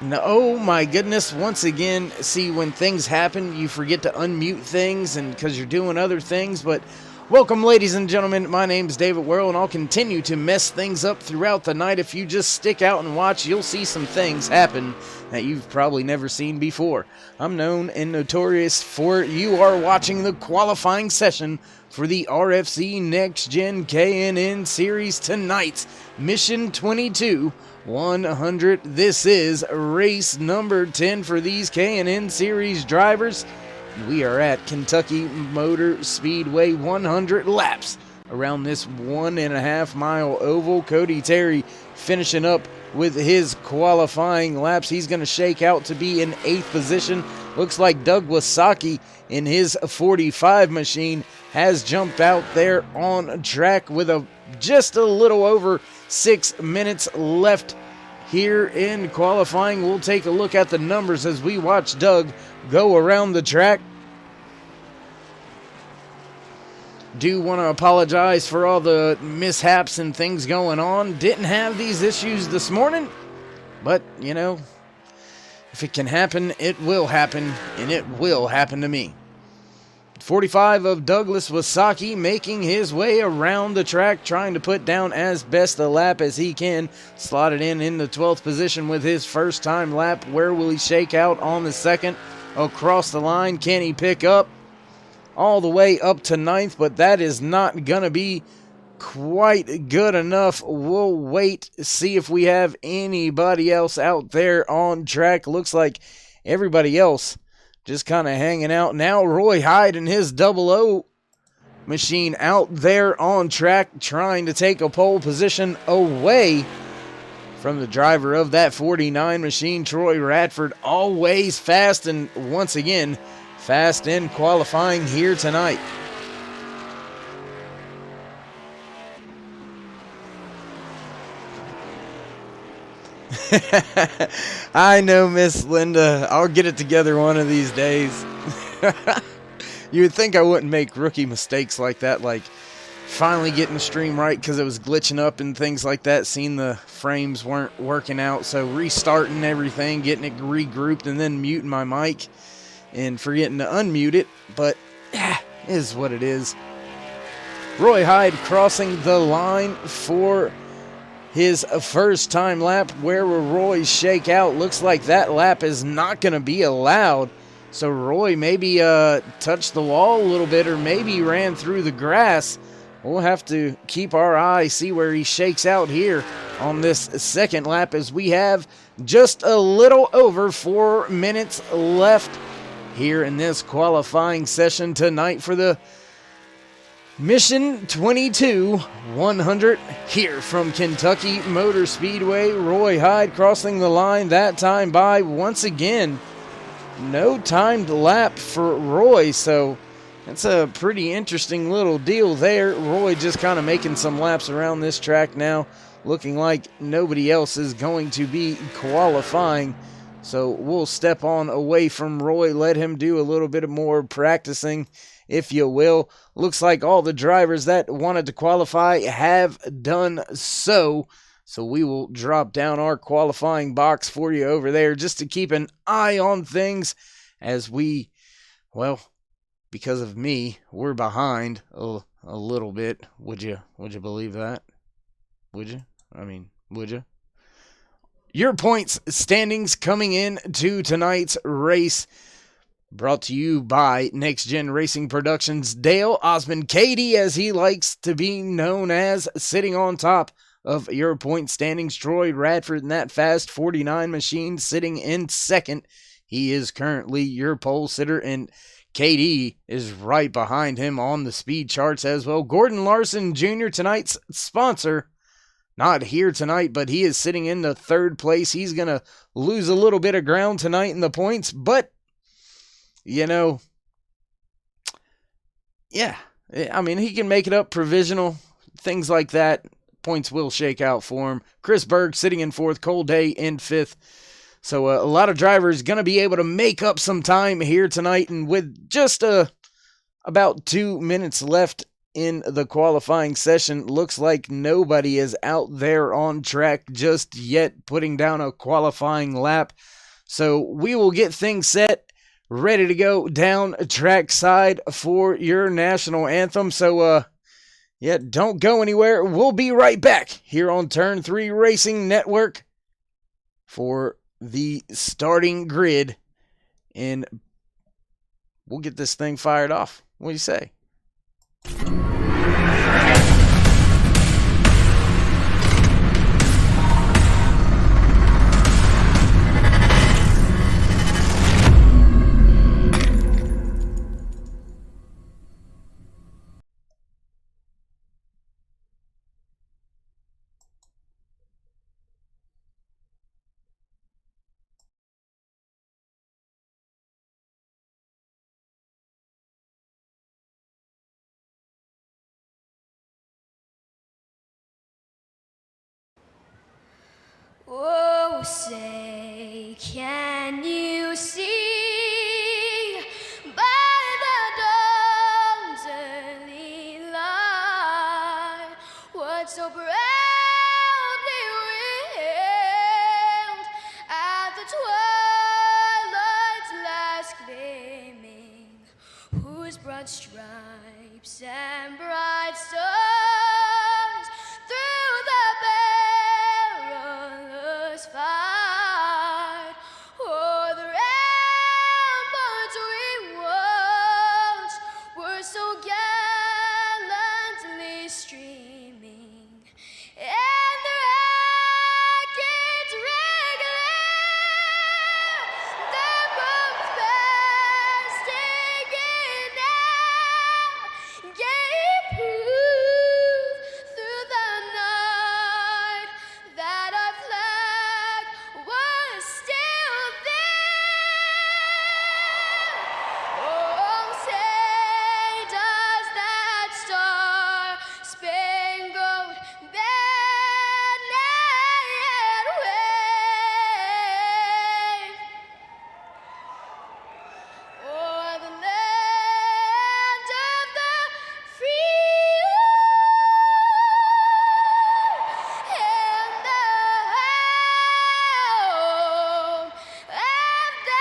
No, oh my goodness, once again, see, when things happen, you forget to unmute things and because you're doing other things, but welcome, ladies and gentlemen. My name's David Worrell, and I'll continue to mess things up throughout the night. If you just stick out and watch, you'll see some things happen that you've probably never seen before. I'm known and notorious for you are watching the qualifying session for the RFC NextGen KNN Series tonight. Mission 22. 100. This is race number 10 for these K&N Series drivers. We are at Kentucky Motor Speedway, 100 laps around this 1.5 mile oval. Cody Terry finishing up with his qualifying laps. He's going to shake out to be in 8th position. Looks like Doug Wasaki in his 45 machine has jumped out there on track with just a little over 6 minutes left here in qualifying. We'll take a look at the numbers as we watch Doug go around the track. Do want to apologize for all the mishaps and things going on. Didn't have these issues this morning, but you know, if it can happen, it will happen, and it will happen to me. 45 of Douglas Wasaki making his way around the track, trying to put down as best a lap as he can. Slotted in the 12th position with his first time lap. Where will he shake out on the second? Across the line, can he pick up? All the way up to 9th, but that is not going to be quite good enough. We'll wait, see if we have anybody else out there on track. Looks like everybody else just kind of hanging out. Now Roy Hyde and his 00 machine out there on track trying to take a pole position away from the driver of that 49 machine, Troy Radford. Always fast, and once again, fast in qualifying here tonight. I know, Miss Linda. I'll get it together one of these days. You would think I wouldn't make rookie mistakes like that, like finally getting the stream right because it was glitching up and things like that, seeing the frames weren't working out, so restarting everything, getting it regrouped, and then muting my mic and forgetting to unmute it, but is what it is. Roy Hyde crossing the line for his first time lap. Where will Roy shake out? Looks like that lap is not going to be allowed. So Roy maybe touched the wall a little bit, or maybe ran through the grass. We'll have to keep our eye, see where he shakes out here on this second lap, as we have just a little over 4 minutes left here in this qualifying session tonight for the Mission 22 100 here from Kentucky Motor Speedway. Roy Hyde crossing the line that time by, once again, no timed lap for Roy, so that's a pretty interesting little deal there. Roy just kind of making some laps around this track now, looking like nobody else is going to be qualifying. So we'll step on away from Roy, let him do a little bit more practicing, if you will. Looks like all the drivers that wanted to qualify have done so. So we will drop down our qualifying box for you over there just to keep an eye on things as we, well, because of me, we're behind a little bit. Would you believe that? Would you? I mean, would you? Your points standings coming in to tonight's race, brought to you by NextGen Racing Productions. Dale Osmond, KD as he likes to be known as, sitting on top of your point standings. Troy Radford in that fast 49 machine sitting in second. He is currently your pole sitter, and KD is right behind him on the speed charts as well. Gordon Larson Jr., tonight's sponsor, not here tonight, but he is sitting in the 3rd place. He's going to lose a little bit of ground tonight in the points, but, you know, yeah, I mean, he can make it up provisional, things like that. Points will shake out for him. Chris Berg sitting in 4th, Cole Day in 5th. So a lot of drivers going to be able to make up some time here tonight, and with just about 2 minutes left in the qualifying session. Looks like nobody is out there on track just yet putting down a qualifying lap. So we will get things set, ready to go down track side for your national anthem. So, yeah, don't go anywhere. We'll be right back here on Turn 3 Racing Network for the starting grid, and we'll get this thing fired off. What do you say? Oh, say, can you see by the dawn's early light what so proudly wailed at the twilight's last gleaming, whose broad stripes and bright stars through the perilous fight o'er the ramparts we watched were so gallantly streaming, and the rockets' red glare that bombs bursting in air gave proof through the night that our flag was still there. Oh, say does that star-spangled banner yet wave o'er the land of the free and the home of the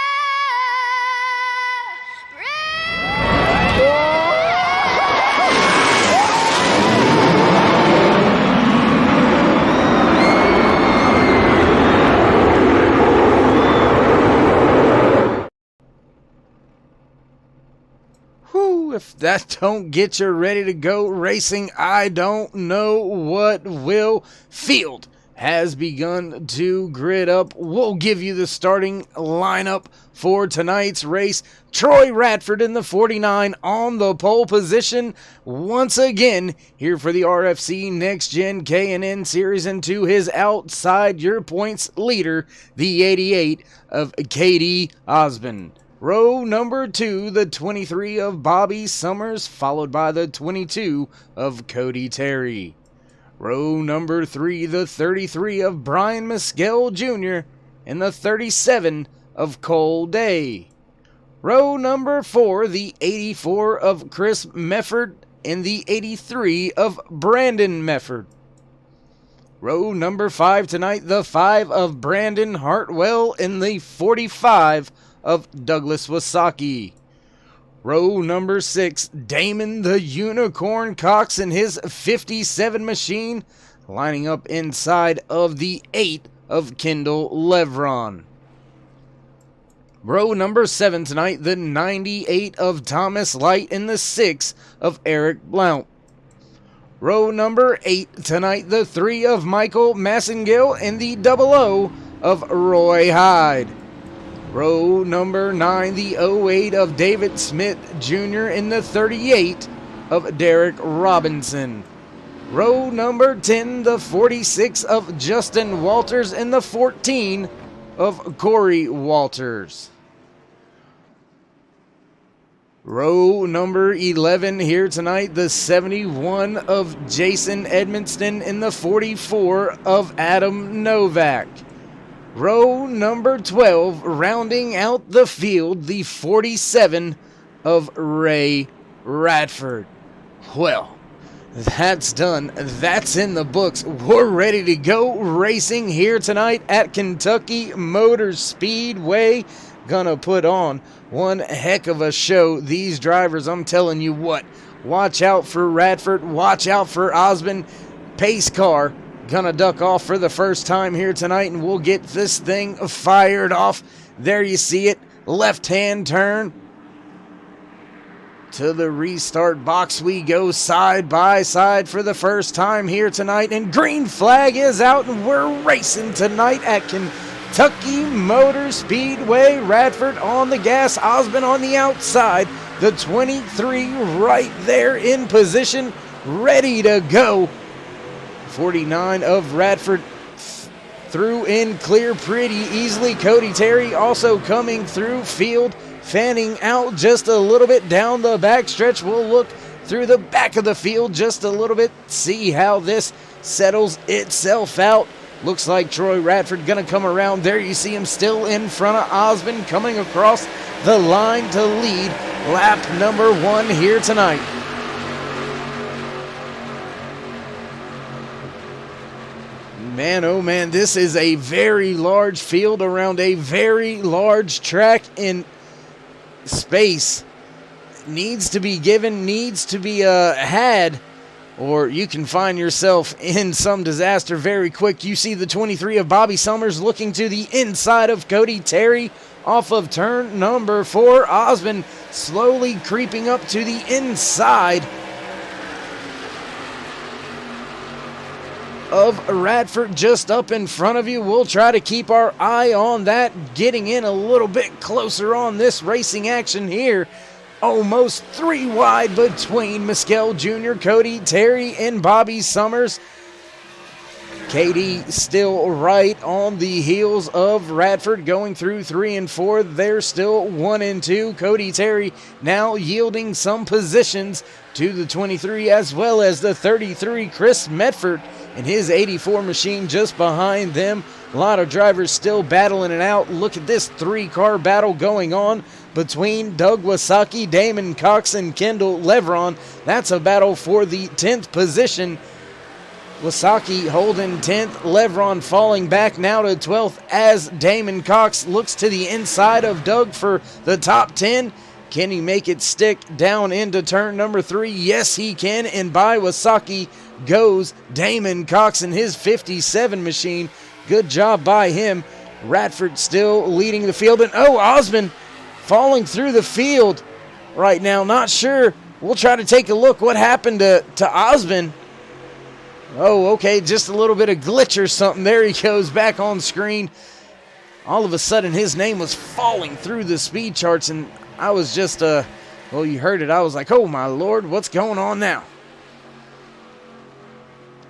Whew, if that don't get you ready to go racing, I don't know what will. Field has begun to grid up. We'll give you the starting lineup for tonight's race. Troy Radford in the 49 on the pole position. Once again, here for the RFC NextGen K&N Series, and to his outside, your points leader, the 88 of Katie Osmond. Row number 2, the 23 of Bobby Summers, followed by the 22 of Cody Terry. Row number 3, the 33 of Brian Mescal Jr., and the 37 of Cole Day. Row number 4, the 84 of Chris Mefford, and the 83 of Brandon Mefford. Row number 5 tonight, the 5 of Brandon Hartwell, and the 45 of Douglas Wasaki. Row number 6, Damon the Unicorn Cox and his 57 machine, lining up inside of the 8 of Kendall Levron. Row number 7 tonight, the 98 of Thomas Light and the 6 of Eric Blount. Row number 8 tonight, the 3 of Michael Massengill and the 00 of Roy Hyde. Row number 9, the 08 of David Smith Jr. and the 38 of Derek Robinson. Row number 10, the 46 of Justin Walters and the 14 of Corey Walters. Row number 11 here tonight, the 71 of Jason Edmonston and the 44 of Adam Novak. Row number 12, rounding out the field, the 47 of Ray Radford. Well, That's done. That's in the books. We're ready to go racing here tonight at Kentucky Motor Speedway. Gonna put on one heck of a show. These drivers, I'm telling you what, watch out for Radford, watch out for Osmond. Pace car gonna duck off for the first time here tonight, and we'll get this thing fired off. There you see it, left-hand turn. To the restart box we go, side by side for the first time here tonight, and green flag is out, and we're racing tonight at Kentucky Motor Speedway. Radford on the gas, Osmond on the outside, the 23 right there in position, ready to go. 49 of Radford through in clear pretty easily. Cody Terry also coming through field, fanning out just a little bit down the backstretch. We'll look through the back of the field just a little bit, see how this settles itself out. Looks like Troy Radford gonna come around. There you see him still in front of Osmond, coming across the line to lead lap number 1 here tonight. Man, oh man, this is a very large field around a very large track in space. Needs to be given, needs to be had, or you can find yourself in some disaster very quick. You see the 23 of Bobby Summers looking to the inside of Cody Terry off of turn number 4. Osmond slowly creeping up to the inside of Radford just up in front of you. We'll try to keep our eye on that, getting in a little bit closer on this racing action here. Almost 3 wide between Mescal Jr., Cody Terry, and Bobby Summers. KD still right on the heels of Radford, going through 3 and 4. They're still 1 and 2. Cody Terry now yielding some positions to the 23 as well as the 33, Chris Medford, and his 84 machine just behind them. A lot of drivers still battling it out. Look at this 3-car battle going on between Doug Wasaki, Damon Cox, and Kendall Levron. That's a battle for the 10th position. Wasaki holding 10th, Levron falling back now to 12th as Damon Cox looks to the inside of Doug for the top 10. Can he make it stick down into turn number 3? Yes, he can, and by Wasaki goes Damon Cox and his 57 machine. Good job by him. Radford still leading the field, and Osmond falling through the field right now. Not sure. We'll try to take a look what happened to Osmond. Oh, okay, just a little bit of glitch or something. There he goes back on screen. All of a sudden, his name was falling through the speed charts, and I was just, well, you heard it. I was like, oh, my Lord, what's going on now?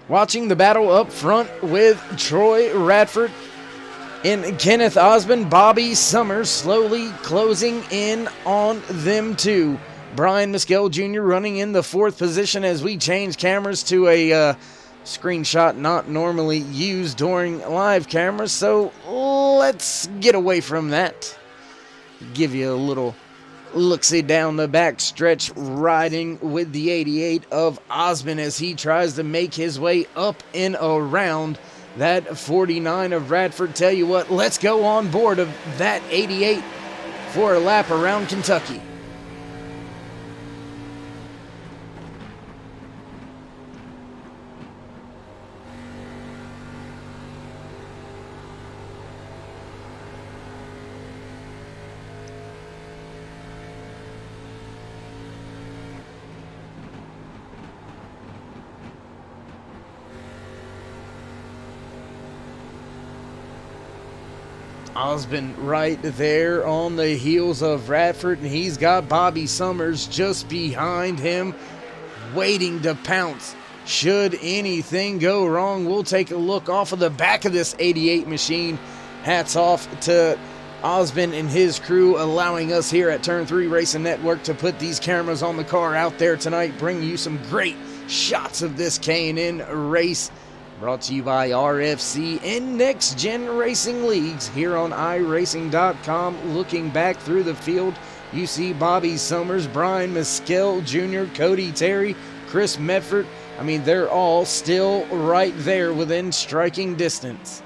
Watching the battle up front with Troy Radford and Kenneth Osmond. Bobby Summers slowly closing in on them too. Brian Mescal Jr. running in the 4th position as we change cameras to a screenshot not normally used during live cameras. So let's get away from that. Give you a little look-see down the back stretch, riding with the 88 of Osmond as he tries to make his way up and around that 49 of Radford. Tell you what, let's go on board of that 88 for a lap around Kentucky. Osmond right there on the heels of Radford, and he's got Bobby Summers just behind him, waiting to pounce. Should anything go wrong, we'll take a look off of the back of this 88 machine. Hats off to Osmond and his crew, allowing us here at Turn 3 Racing Network to put these cameras on the car out there tonight, bring you some great shots of this K&N race. Brought to you by RFC and NextGen Racing Leagues here on iRacing.com. Looking back through the field, you see Bobby Summers, Brian Mescal Jr., Cody Terry, Chris Medford, I mean, they're all still right there within striking distance.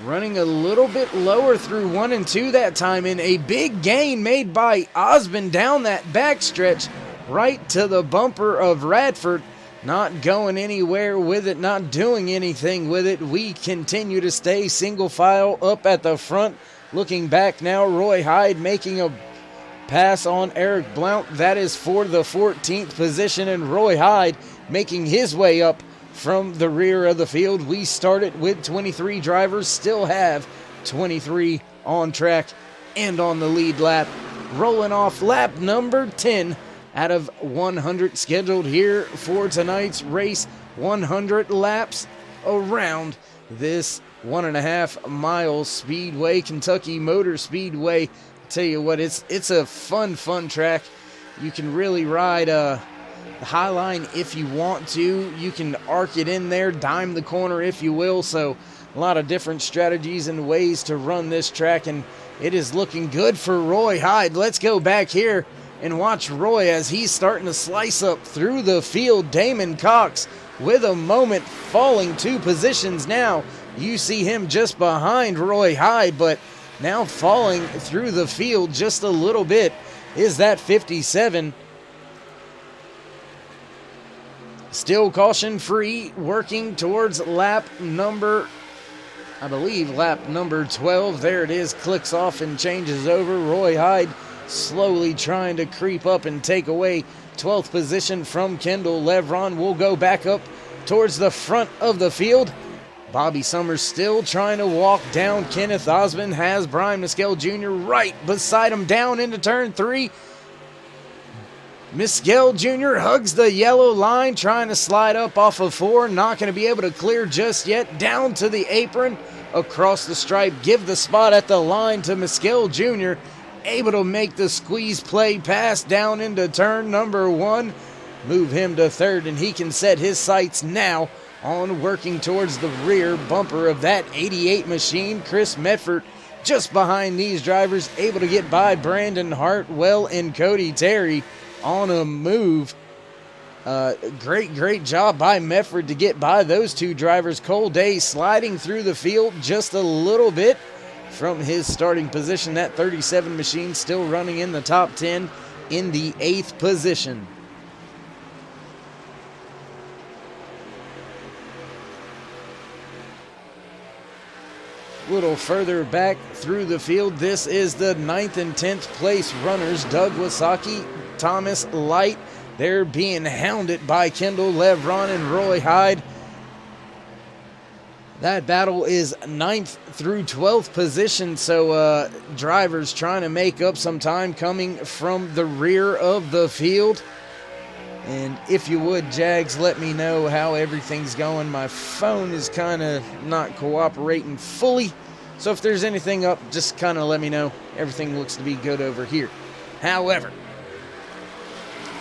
Running a little bit lower through 1 and 2 that time, and a big gain made by Osmond down that backstretch right to the bumper of Radford. Not going anywhere with it, not doing anything with it. We continue to stay single file up at the front. Looking back now, Roy Hyde making a pass on Eric Blount. That is for the 14th position, and Roy Hyde making his way up from the rear of the field. We started with 23 drivers, still have 23 on track and on the lead lap. Rolling off lap number 10 out of 100 scheduled here for tonight's race. 100 laps around this 1.5 mile speedway, Kentucky Motor Speedway. Tell you what, it's a fun track. You can really ride the high line if you want to. You can arc it in there, dime the corner if you will. So a lot of different strategies and ways to run this track, and it is looking good for Roy Hyde. Let's go back here and watch Roy as he's starting to slice up through the field. Damon Cox with a moment, falling 2 positions now. You see him just behind Roy Hyde, but now falling through the field just a little bit is that 57. Still caution free, working towards lap number, I believe, lap number 12. There it is, clicks off and changes over. Roy Hyde slowly trying to creep up and take away 12th position from Kendall Levron. Will go back up towards the front of the field. Bobby Summers still trying to walk down. Kenneth Osmond has Brian Mescal Jr. right beside him down into turn 3. Mescal Jr. hugs the yellow line, trying to slide up off of 4. Not going to be able to clear just yet. Down to the apron, across the stripe. Give the spot at the line to Mescal Jr. Able to make the squeeze play pass down into turn number 1. Move him to 3rd, and he can set his sights now on working towards the rear bumper of that 88 machine. Chris Medford just behind these drivers, able to get by Brandon Hartwell and Cody Terry on a move. Great job by Medford to get by those 2 drivers. Cole Day sliding through the field just a little bit from his starting position. That 37 machine still running in the top 10 in the 8th position. Little further back through the field, this is the 9th and 10th place runners. Doug Wasaki, Thomas Light, they're being hounded by Kendall Levron and Roy Hyde. That battle is 9th through 12th position, so drivers trying to make up some time coming from the rear of the field. And if you would, Jags, let me know how everything's going. My phone is kind of not cooperating fully, so if there's anything up, just kind of let me know. Everything looks to be good over here. However,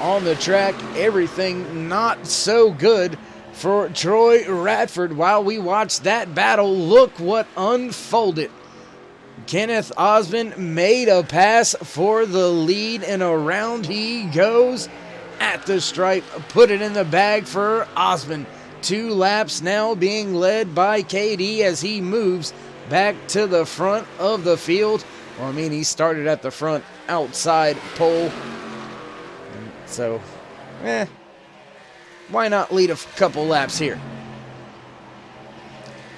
on the track, everything not so good for Troy Radford. While we watch that battle, look what unfolded. Kenneth Osmond made a pass for the lead, and around he goes at the stripe. Put it in the bag for Osmond. 2 laps now being led by KD as he moves back to the front of the field. Well, I mean, he started at the front outside pole. So, why not lead a couple laps here?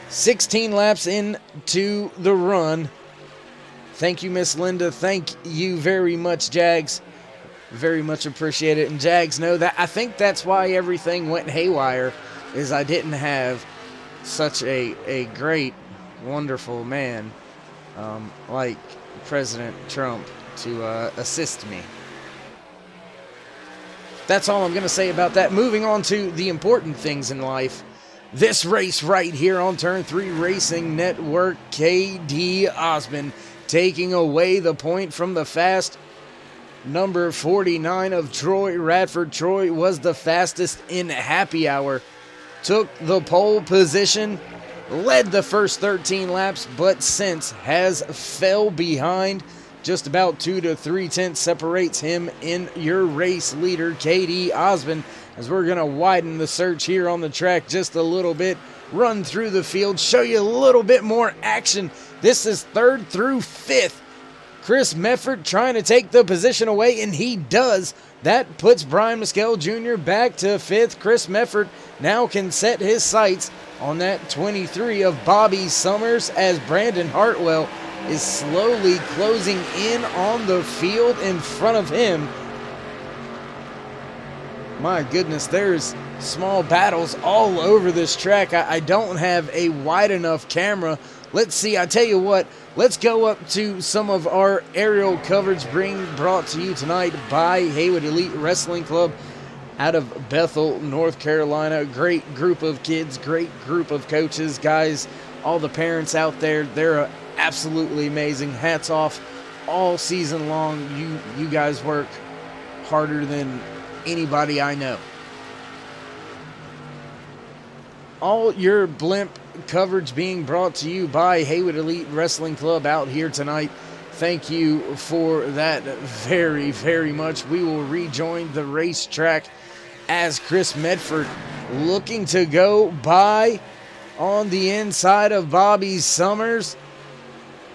16 laps into the run. Thank you, Miss Linda. Thank you very much, Jags. Very much appreciate it. And Jags know that. I think that's why everything went haywire, is I didn't have such a great, wonderful man like President Trump to assist me. That's all I'm going to say about that. Moving on to the important things in life. This race right here on Turn 3 Racing Network, KD Osmond taking away the point from the fast number 49 of Troy Radford. Troy was the fastest in happy hour. Took the pole position, led the first 13 laps, but since has fell behind Just about 2 to 3 tenths separates him in your race leader, KD Osmond, as we're going to widen the search here on the track just a little bit, run through the field, show you a little bit more action. This is 3rd through 5th. Chris Mefford trying to take the position away, and he does. That puts Brian Mescal Jr. back to 5th. Chris Mefford now can set his sights on that 23 of Bobby Summers as Brandon Hartwell is slowly closing in on the field in front of him. My goodness, there's small battles all over this track. I don't have a wide enough camera. Let's see, I tell you what, let's go up to some of our aerial coverage brought to you tonight by Haywood Elite Wrestling Club out of Bethel, North Carolina. Great group of kids, great group of coaches, guys, all the parents out there, they're absolutely amazing. Hats off all season long. You guys work harder than anybody I know. All your blimp coverage being brought to you by Haywood Elite Wrestling Club out here tonight. Thank you for that very, very much. We will rejoin the racetrack as Chris Medford looking to go by on the inside of Bobby Summers.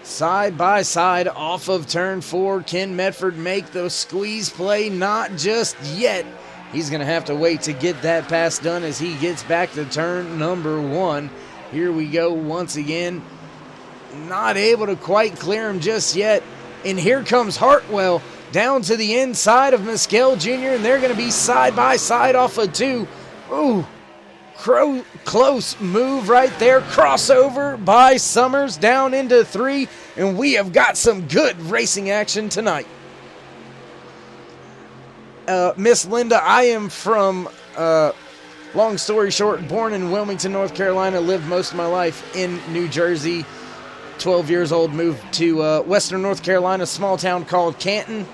Side by side off of turn 4. Can Medford make the squeeze play? Not just yet. He's going to have to wait to get that pass done as he gets back to turn number 1. Here we go once again. Not able to quite clear him just yet. And here comes Hartwell down to the inside of Mescal Jr. And they're going to be side by side off of 2. Ooh. Close move right there. Crossover by Summers down into 3. And we have got some good racing action tonight. Miss Linda, I am from, long story short, born in Wilmington, North Carolina, lived most of my life in New Jersey. 12 years old, moved to Western North Carolina, small town called Canton.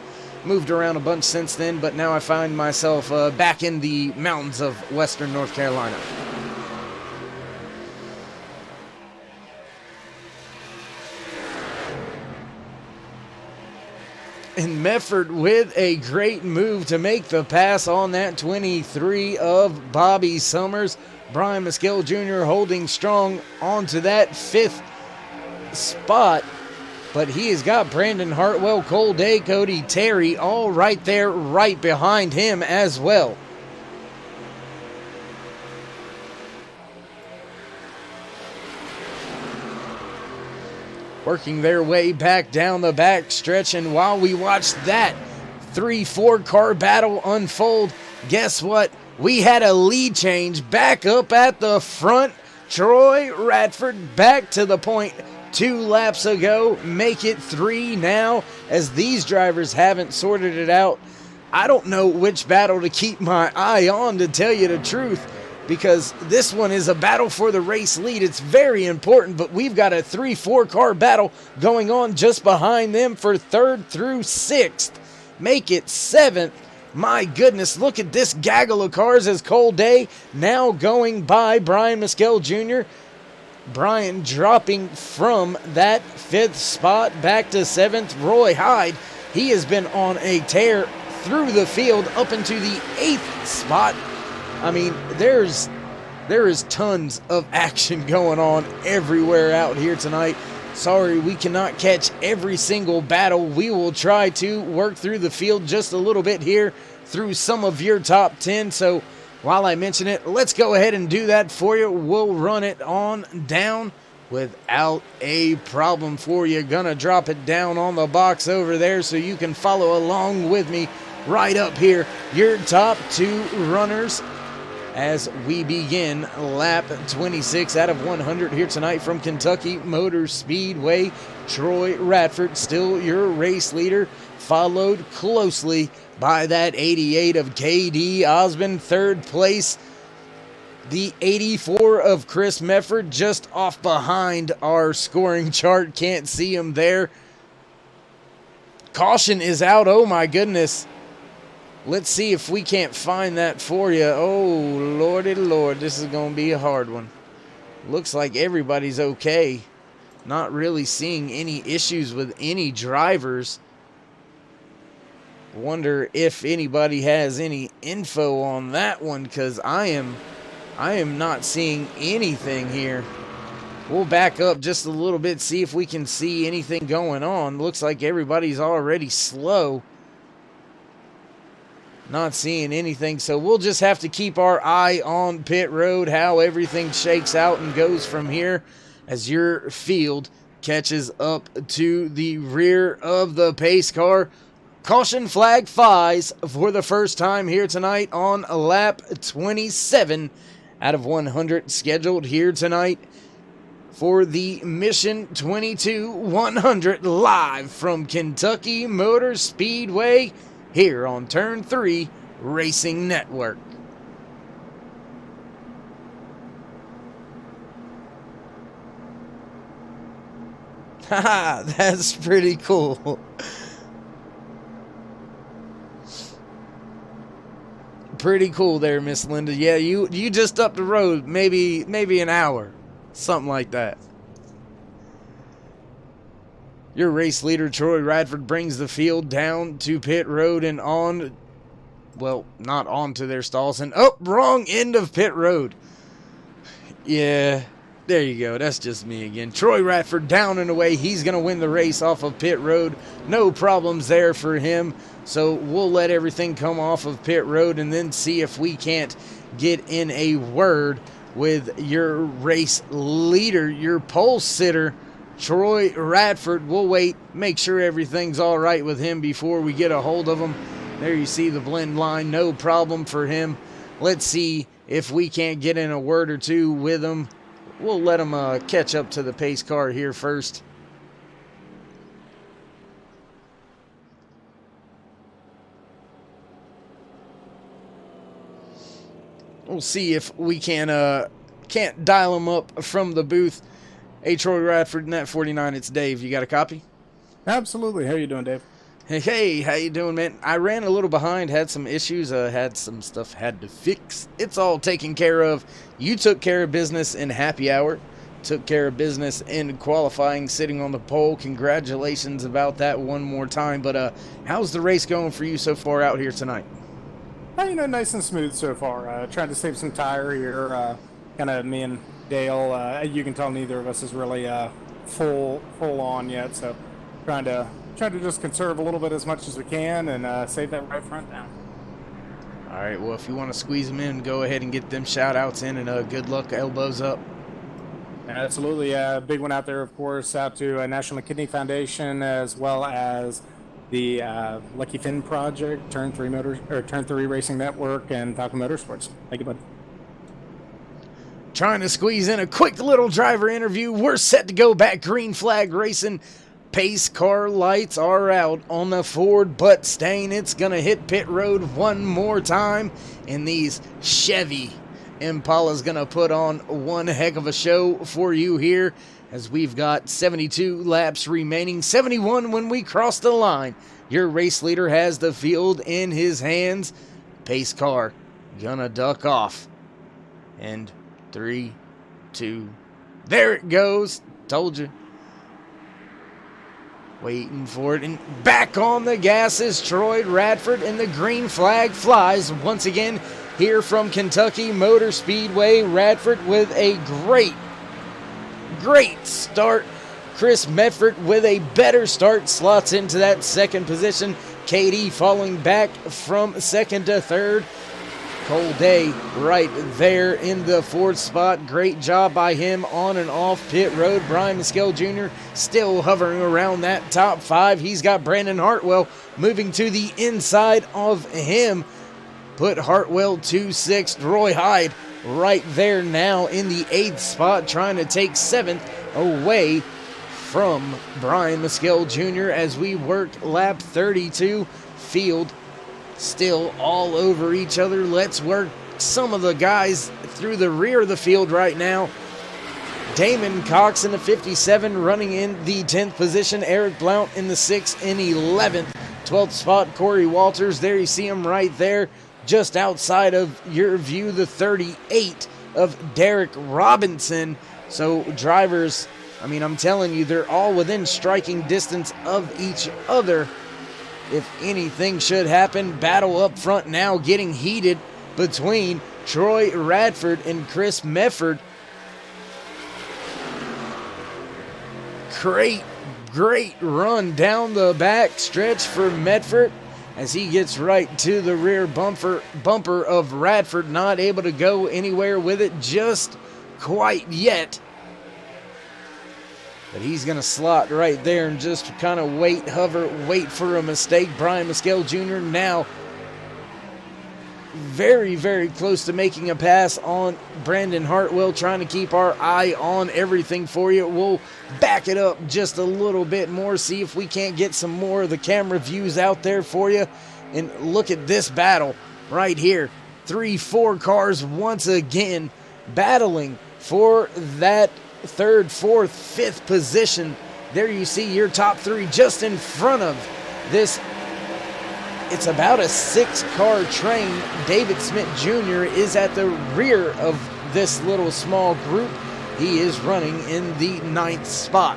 Moved around a bunch since then, but now I find myself back in the mountains of Western North Carolina. And Mefford with a great move to make the pass on that 23 of Bobby Summers. Brian Mescal Jr. holding strong onto that 5th spot. But he has got Brandon Hartwell, Cole Day, Cody Terry all right there, right behind him as well. Working their way back down the back stretch, and while we watch that 3-4 car battle unfold, guess what? We had a lead change back up at the front. Troy Radford back to the point 2 laps ago. Make it 3 now, as these drivers haven't sorted it out. I don't know which battle to keep my eye on, to tell you the truth, because this one is a battle for the race lead. It's very important, but we've got a 3-4 car battle going on just behind them for 3rd through 6th. Make it 7th. My goodness, look at this gaggle of cars as Cole Day now going by Brian Mescal Jr. Brian dropping from that 5th spot back to 7th. Roy Hyde, he has been on a tear through the field up into the 8th spot. I mean, there is tons of action going on everywhere out here tonight. Sorry, we cannot catch every single battle. We will try to work through the field just a little bit here through some of your top 10. So while I mention it, let's go ahead and do that for you. We'll run it on down without a problem for you. Gonna drop it down on the box over there so you can follow along with me right up here. Your top 2 runners as we begin lap 26 out of 100 here tonight from Kentucky Motor Speedway. Troy Radford, still your race leader, followed closely by that 88 of KD Osmond. 3rd place, the 84 of Chris Mefford, just off behind our scoring chart. Can't see him there. Caution is out. Oh my goodness. Let's see if we can't find that for you. Oh, lordy lord, this is going to be a hard one. Looks like everybody's okay. Not really seeing any issues with any drivers. Wonder if anybody has any info on that one, because I am not seeing anything here. We'll back up just a little bit, see if we can see anything going on. Looks like everybody's already slow. Not seeing anything, so we'll just have to keep our eye on pit road, how everything shakes out and goes from here as your field catches up to the rear of the pace car. Caution flag flies for the first time here tonight on lap 27 out of 100 scheduled here tonight for the Mission 22 100 live from Kentucky Motor Speedway here on Turn 3 Racing Network. Haha, that's pretty cool. Pretty cool there, Miss Linda. Yeah, you just up the road, maybe an hour, something like that. Your race leader, Troy Radford, brings the field down to pit road and on, well, not onto their stalls, and wrong end of pit road. Yeah, there you go. That's just me again. Troy Radford down and away. He's going to win the race off of pit road. No problems there for him. So we'll let everything come off of pit road and then see if we can't get in a word with your race leader, your pole sitter, Troy Radford. We'll wait, make sure everything's all right with him before we get a hold of him. There you see the blend line, no problem for him. Let's see if we can't get in a word or two with him. We'll let him catch up to the pace car here first. We'll see if we can't dial him up from the booth. Hey, Troy Radford, Net 49, it's Dave. You got a copy? Absolutely. How you doing, Dave? Hey, how you doing, man? I ran a little behind, had some issues, had some stuff had to fix. It's all taken care of. You took care of business in happy hour, took care of business in qualifying, sitting on the pole. Congratulations about that one more time. But how's the race going for you so far out here tonight? Nice and smooth so far. Trying to save some tire here. Kind of me and Dale. You can tell neither of us is really full on yet. So trying to just conserve a little bit as much as we can and save that right front down. All right. Well, if you want to squeeze them in, go ahead and get them shout outs in, and good luck, elbows up. Absolutely. Big one out there, of course, out to National Kidney Foundation, as well as the Lucky Finn Project, Turn 3 Racing Network, and Falcon Motorsports. Thank you, bud. Trying to squeeze in a quick little driver interview. We're set to go back. Green flag racing. Pace car lights are out on the Ford butt stain. It's going to hit pit road one more time. And these Chevy Impala's going to put on one heck of a show for you here, as we've got 72 laps remaining, 71 when we cross the line. Your race leader has the field in his hands. Pace car gonna duck off. And 3, 2, there it goes. Told you. Waiting for it, and back on the gas is Troy Radford, and the green flag flies once again here from Kentucky Motor Speedway. Radford with a great start. Chris Medford with a better start slots into that second position. KD falling back from second to third. Cole Day right there in the fourth spot. Great job by him on and off pit road. Brian Mescal Jr. still hovering around that top 5. He's got Brandon Hartwell moving to the inside of him. Put Hartwell to 6th. Roy Hyde right there now in the 8th spot, trying to take 7th away from Brian Mescal Jr. as we work lap 32. Field still all over each other. Let's work some of the guys through the rear of the field right now. Damon Cox in the 57 running in the 10th position. Eric Blount in the 6th and 11th. 12th spot, Corey Walters. There you see him right there, just outside of your view, the 38 of Derek Robinson. So drivers, I mean, I'm telling you, they're all within striking distance of each other if anything should happen. Battle up front now getting heated between Troy Radford and Chris Mefford. Great run down the back stretch for Medford as he gets right to the rear bumper of Radford. Not able to go anywhere with it just quite yet. But he's going to slot right there and just kind of wait for a mistake. Brian Mescal Jr. now very close to making a pass on Brandon Hartwell, trying to keep our eye on everything for you. We'll back it up just a little bit more, see if we can't get some more of the camera views out there for you. And look at this battle right here. 3-4 cars once again battling for that third, fourth, fifth position. There you see your top three just in front of this. It's about a 6-car train. David Smith Jr. is at the rear of this little small group. He is running in the 9th spot.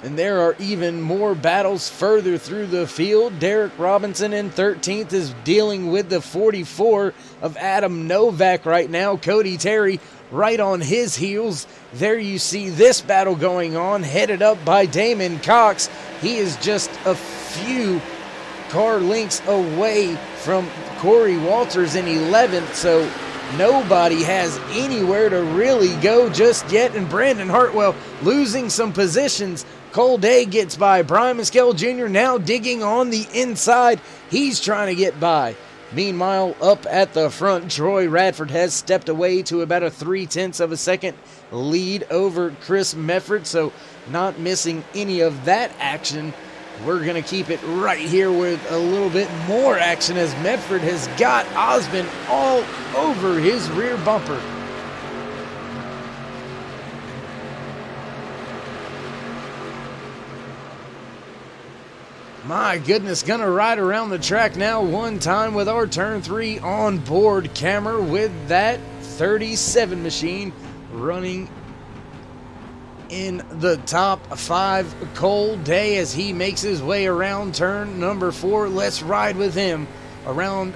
And there are even more battles further through the field. Derek Robinson in 13th is dealing with the 44 of Adam Novak right now. Cody Terry right on his heels. There you see this battle going on, headed up by Damon Cox. He is just a few car lengths away from Corey Walters in 11th, so nobody has anywhere to really go just yet. And Brandon Hartwell losing some positions. Cole Day gets by. Brian Mescal Jr. now digging on the inside. He's trying to get by. Meanwhile, up at the front, Troy Radford has stepped away to about a 0.3 of a second lead over Chris Mefford, so not missing any of that action. We're going to keep it right here with a little bit more action as Mefford has got Osmond all over his rear bumper. My goodness, gonna ride around the track now one time with our turn 3 onboard camera with that 37 machine running in the top 5. Cole Day as he makes his way around turn number 4. Let's ride with him around.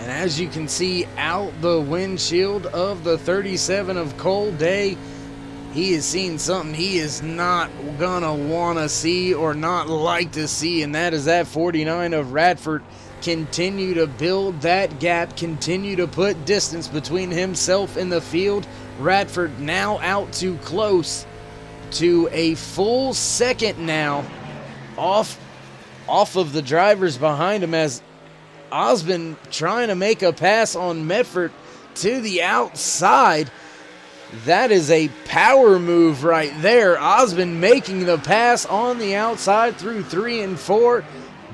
And as you can see out the windshield of the 37 of Cole Day, he has seen something he is not gonna want to see or not like to see, and that is that 49 of Radford continue to build that gap, continue to put distance between himself and the field. Radford now out too close to a full second now off of the drivers behind him as Osmond trying to make a pass on Medford to the outside. That is a power move right there. Osmond making the pass on the outside through 3 and 4.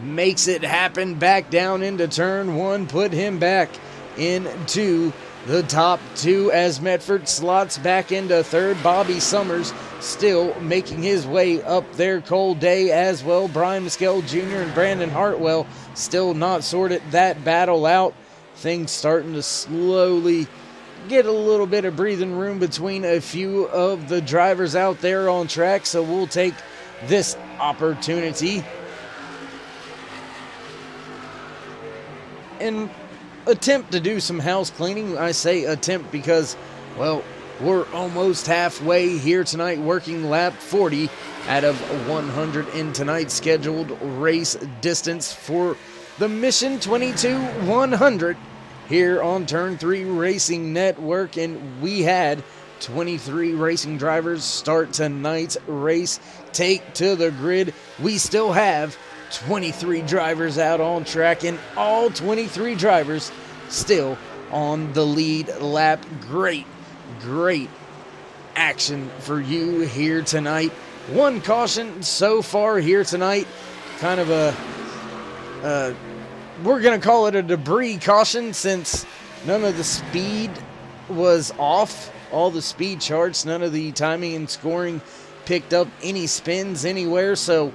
Makes it happen back down into turn 1. Put him back into the top 2 as Medford slots back into 3rd. Bobby Summers still making his way up there. Cole Day as well. Brian Mescal Jr. and Brandon Hartwell still not sorted that battle out. Things starting to slowly get a little bit of breathing room between a few of the drivers out there on track, so we'll take this opportunity and attempt to do some house cleaning. I say attempt because, well, we're almost halfway here tonight, working lap 40 out of 100 in tonight's scheduled race distance for the Mission 22-100 here on Turn 3 Racing Network. And we had 23 racing drivers start tonight's race, take to the grid. We still have 23 drivers out on track, and all 23 drivers still on the lead lap. Great action for you here tonight One caution so far here tonight. Kind of we're going to call it a debris caution since none of the speed was off. All the speed charts, none of the timing and scoring picked up any spins anywhere. So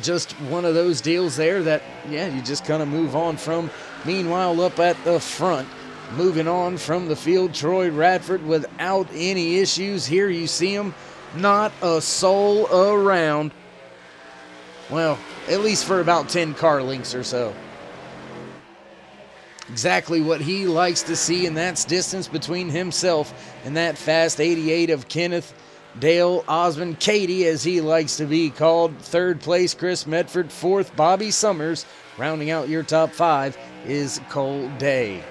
just one of those deals there that, yeah, you just kind of move on from. Meanwhile, up at the front, moving on from the field, Troy Radford without any issues. Here you see him, not a soul around. Well, at least for about 10 car lengths or so. Exactly what he likes to see, and that's distance between himself and that fast 88 of Kenneth Dale Osmond, Katie as he likes to be called. Third place, Chris Medford. Fourth, Bobby Summers. Rounding out your top 5 is Cole Day.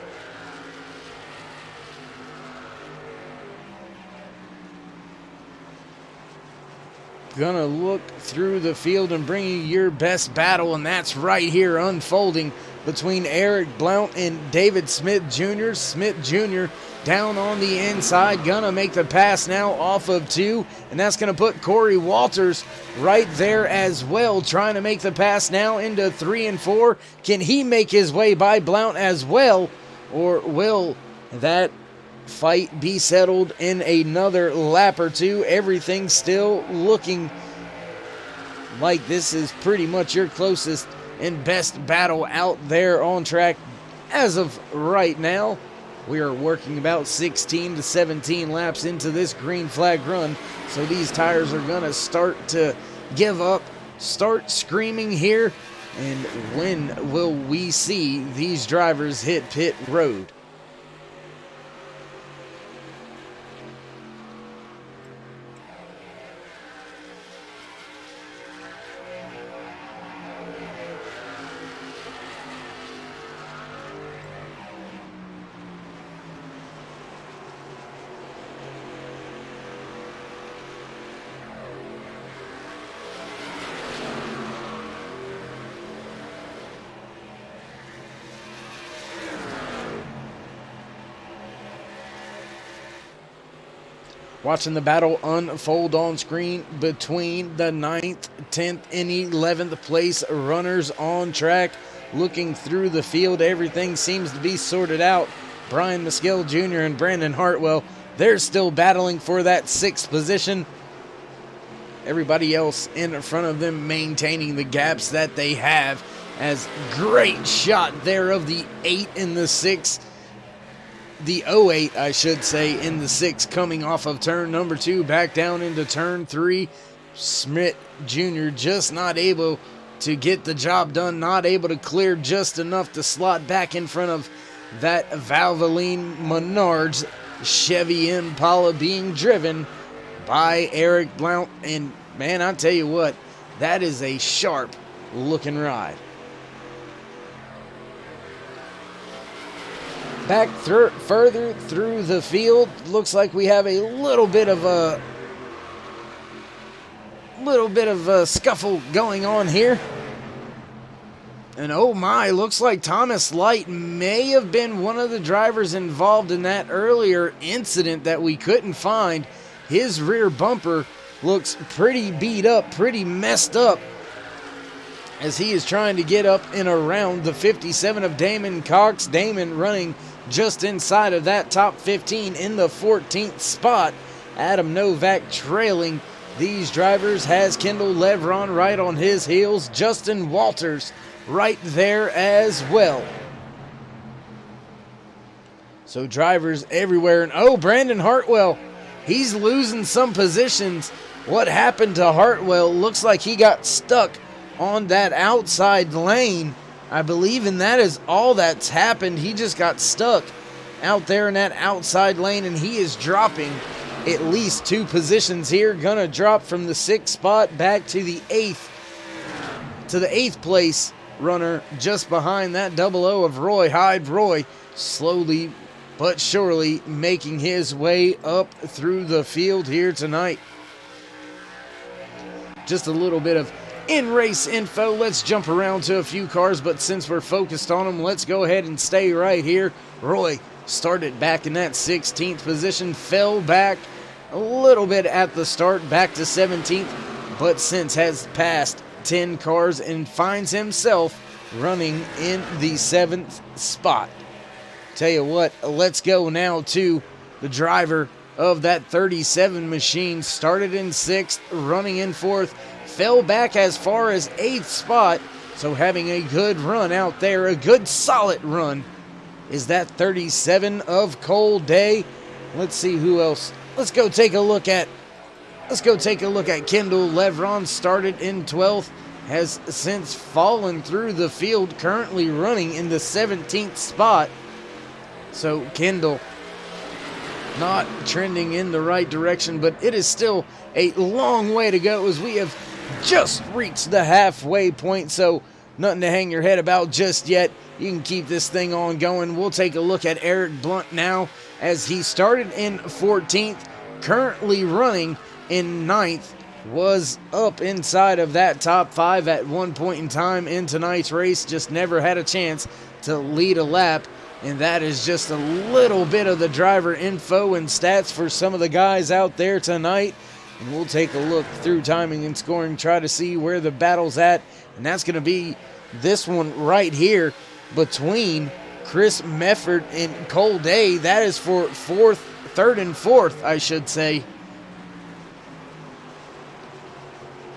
Gonna look through the field and bring you your best battle, and that's right here unfolding between Eric Blount and David Smith Jr. Smith Jr. down on the inside, gonna make the pass now off of 2, and that's gonna put Corey Walters right there as well, trying to make the pass now into 3 and 4. Can he make his way by Blount as well, or will that fight be settled in another lap or two? Everything still looking like this is pretty much your closest and best battle out there on track as of right now. We are working about 16 to 17 laps into this green flag run, so these tires are gonna start to give up, start screaming here. And when will we see these drivers hit pit road? Watching the battle unfold on screen between the 9th, 10th, and 11th place runners on track. Looking through the field, everything seems to be sorted out. Brian Maskell Jr. and Brandon Hartwell, they're still battling for that 6th position. Everybody else in front of them maintaining the gaps that they have. As great shot there of the 8 and the 6. The 08, I should say, in the 6, coming off of turn number 2, back down into turn 3. Smith Jr. just not able to get the job done, not able to clear just enough to slot back in front of that Valvoline Menards Chevy Impala being driven by Eric Blount. And man, I tell you what, that is a sharp looking ride. Back further through the field, looks like we have a little bit of a scuffle going on here. And oh my, looks like Thomas Light may have been one of the drivers involved in that earlier incident that we couldn't find. His rear bumper looks pretty beat up, pretty messed up, as he is trying to get up and around the 57 of Damon Cox. Damon running just inside of that top 15 in the 14th spot. Adam Novak trailing these drivers, has Kendall Levron right on his heels. Justin Walters right there as well. So drivers everywhere. And oh, Brandon Hartwell, he's losing some positions. What happened to Hartwell? Looks like he got stuck on that outside lane, I believe, and that is all that's happened. He just got stuck out there in that outside lane, and he is dropping at least 2 positions here. Gonna drop from the 6th spot back to the 8th place runner, just behind that 00 of Roy Hyde. Roy slowly but surely making his way up through the field here tonight. Just a little bit of in-race info. Let's jump around to a few cars, but since we're focused on them, let's go ahead and stay right here. Roy started back in that 16th position, fell back a little bit at the start, back to 17th, but since has passed 10 cars and finds himself running in the 7th spot. Tell you what, let's go now to the driver of that 37 machine. Started in 6th, running in 4th, fell back as far as 8th spot. So having a good run out there, a good solid run, is that 37 of Cole Day. Let's see who else. Let's go take a look at Kendall Levron. Started in 12th, has since fallen through the field, currently running in the 17th spot. So Kendall not trending in the right direction, but it is still a long way to go as we have just reached the halfway point. So nothing to hang your head about just yet. You can keep this thing on going. We'll take a look at Eric Blunt now, as he started in 14th, currently running in 9th, was up inside of that top 5 at one point in time in tonight's race, just never had a chance to lead a lap. And that is just a little bit of the driver info and stats for some of the guys out there tonight. And we'll take a look through timing and scoring, try to see where the battle's at. And that's going to be this one right here between Chris Mefford and Cole Day. That is for 3rd and 4th, I should say.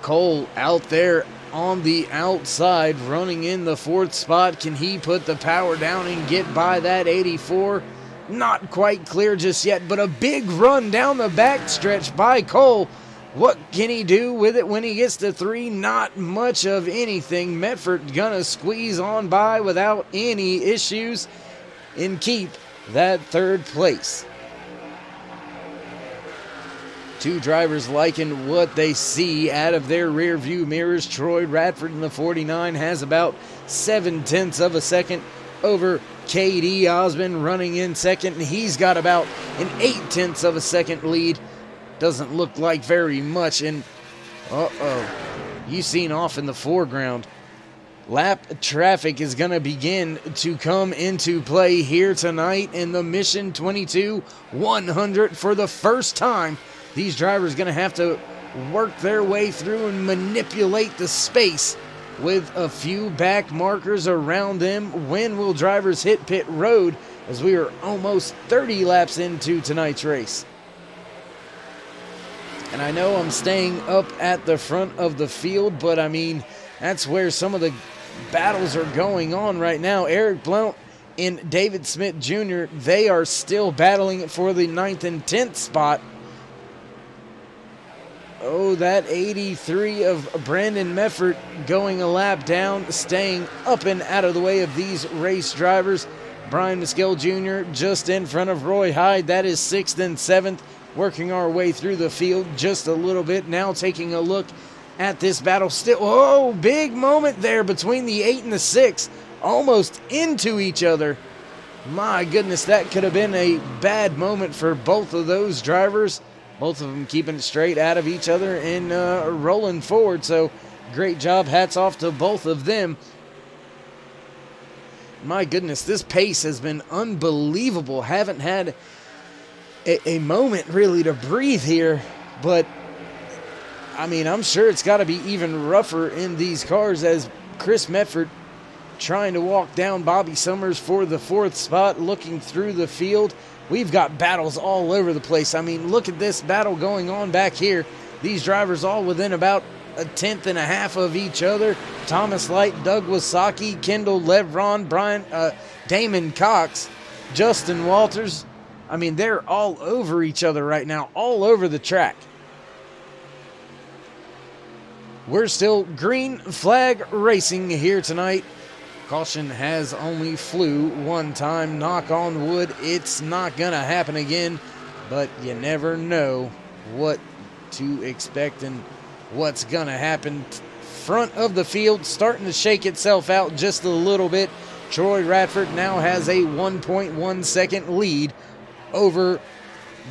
Cole out there on the outside, running in the 4th spot. Can he put the power down and get by that 84? Not quite clear just yet, but a big run down the backstretch by Cole. What can he do with it when he gets to 3? Not much of anything. Medford gonna squeeze on by without any issues and keep that 3rd place. Two drivers liking what they see out of their rear view mirrors. Troy Radford in the 49 has about 0.7 of a second over KD Osmond, running in 2nd, and he's got about an 0.8 of a second lead. Doesn't look like very much, and you seen off in the foreground. Lap traffic is going to begin to come into play here tonight in the Mission 22 100 for the first time. These drivers going to have to work their way through and manipulate the space with a few back markers around them. When will drivers hit pit road, as we are almost 30 laps into tonight's race? And I know I'm staying up at the front of the field, but I mean, that's where some of the battles are going on right now. Eric Blount and David Smith Jr., they are still battling for the 9th and 10th spot. Oh, that 83 of Brandon Mefford going a lap down, staying up and out of the way of these race drivers. Brian Mescal Jr. just in front of Roy Hyde. That is 6th and 7th. Working our way through the field just a little bit. Now taking a look at this battle still. Oh, big moment there between the 8 and the 6. Almost into each other. My goodness, that could have been a bad moment for both of those drivers. Both of them keeping it straight out of each other and rolling forward. So great job. Hats off to both of them. My goodness, this pace has been unbelievable. Haven't had a moment really to breathe here. But, I mean, I'm sure it's got to be even rougher in these cars, as Chris Medford trying to walk down Bobby Summers for the 4th spot, looking through the field. We've got battles all over the place. I mean, look at this battle going on back here. These drivers all within about 1/10 and a half of each other. Thomas Light, Doug Wasaki, Kendall Levron, Damon Cox, Justin Walters. I mean, they're all over each other right now, all over the track. We're still green flag racing here tonight. Caution has only flew one time. Knock on wood, it's not going to happen again. But you never know what to expect and what's going to happen. Front of the field starting to shake itself out just a little bit. Troy Radford now has a 1.1 second lead over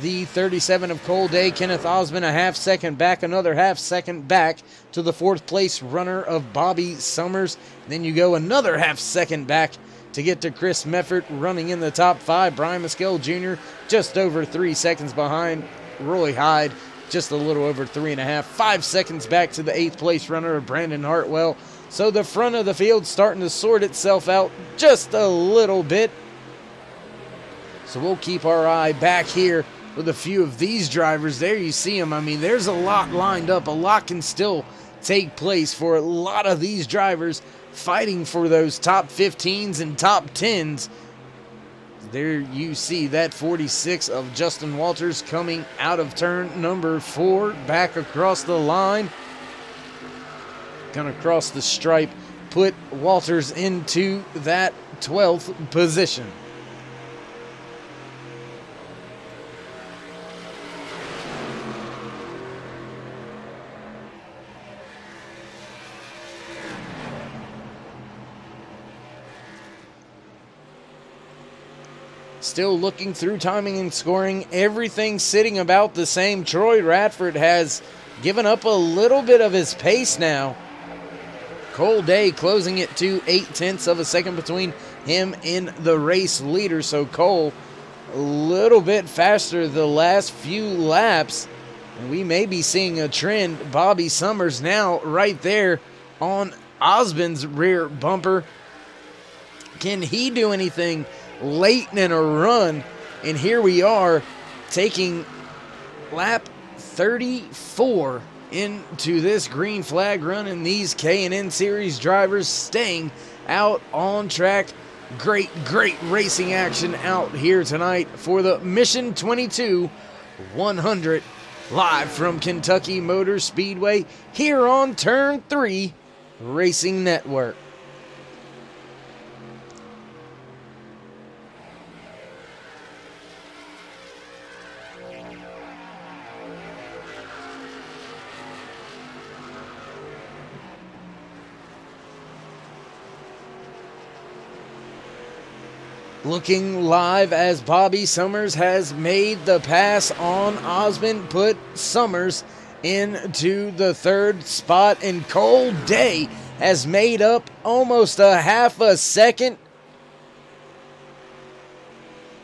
the 37 of Cole Day. Kenneth Osmond a half second back, another half second back to the 4th place runner of Bobby Summers. Then you go another half second back to get to Chris Mefford running in the top 5. Brian Mescal Jr. just over 3 seconds behind Roy Hyde just a little over 3.5. 5 seconds back to the 8th place runner of Brandon Hartwell. So the front of the field starting to sort itself out just a little bit. So we'll keep our eye back here with a few of these drivers. There you see them. I mean, there's a lot lined up. A lot can still take place for a lot of these drivers fighting for those top 15s and top 10s. There you see that 46 of Justin Walters coming out of turn number 4, back across the line. Gonna cross the stripe, put Walters into that 12th position. Still looking through timing and scoring, everything sitting about the same. Troy Radford has given up a little bit of his pace now. Cole Day closing it to 0.8 of a second between him and the race leader. So Cole a little bit faster the last few laps. And we may be seeing a trend. Bobby Summers now right there on Osmond's rear bumper. Can he do anything late in a run? And here we are taking lap 34 into this green flag run, and these K&N Series drivers staying out on track. Great racing action out here tonight for the Mission 22 100 live from Kentucky Motor Speedway here on Turn 3 Racing Network. Looking live as Bobby Summers has made the pass on Osmond, put Summers into the 3rd spot, and Cole Day has made up almost a half a second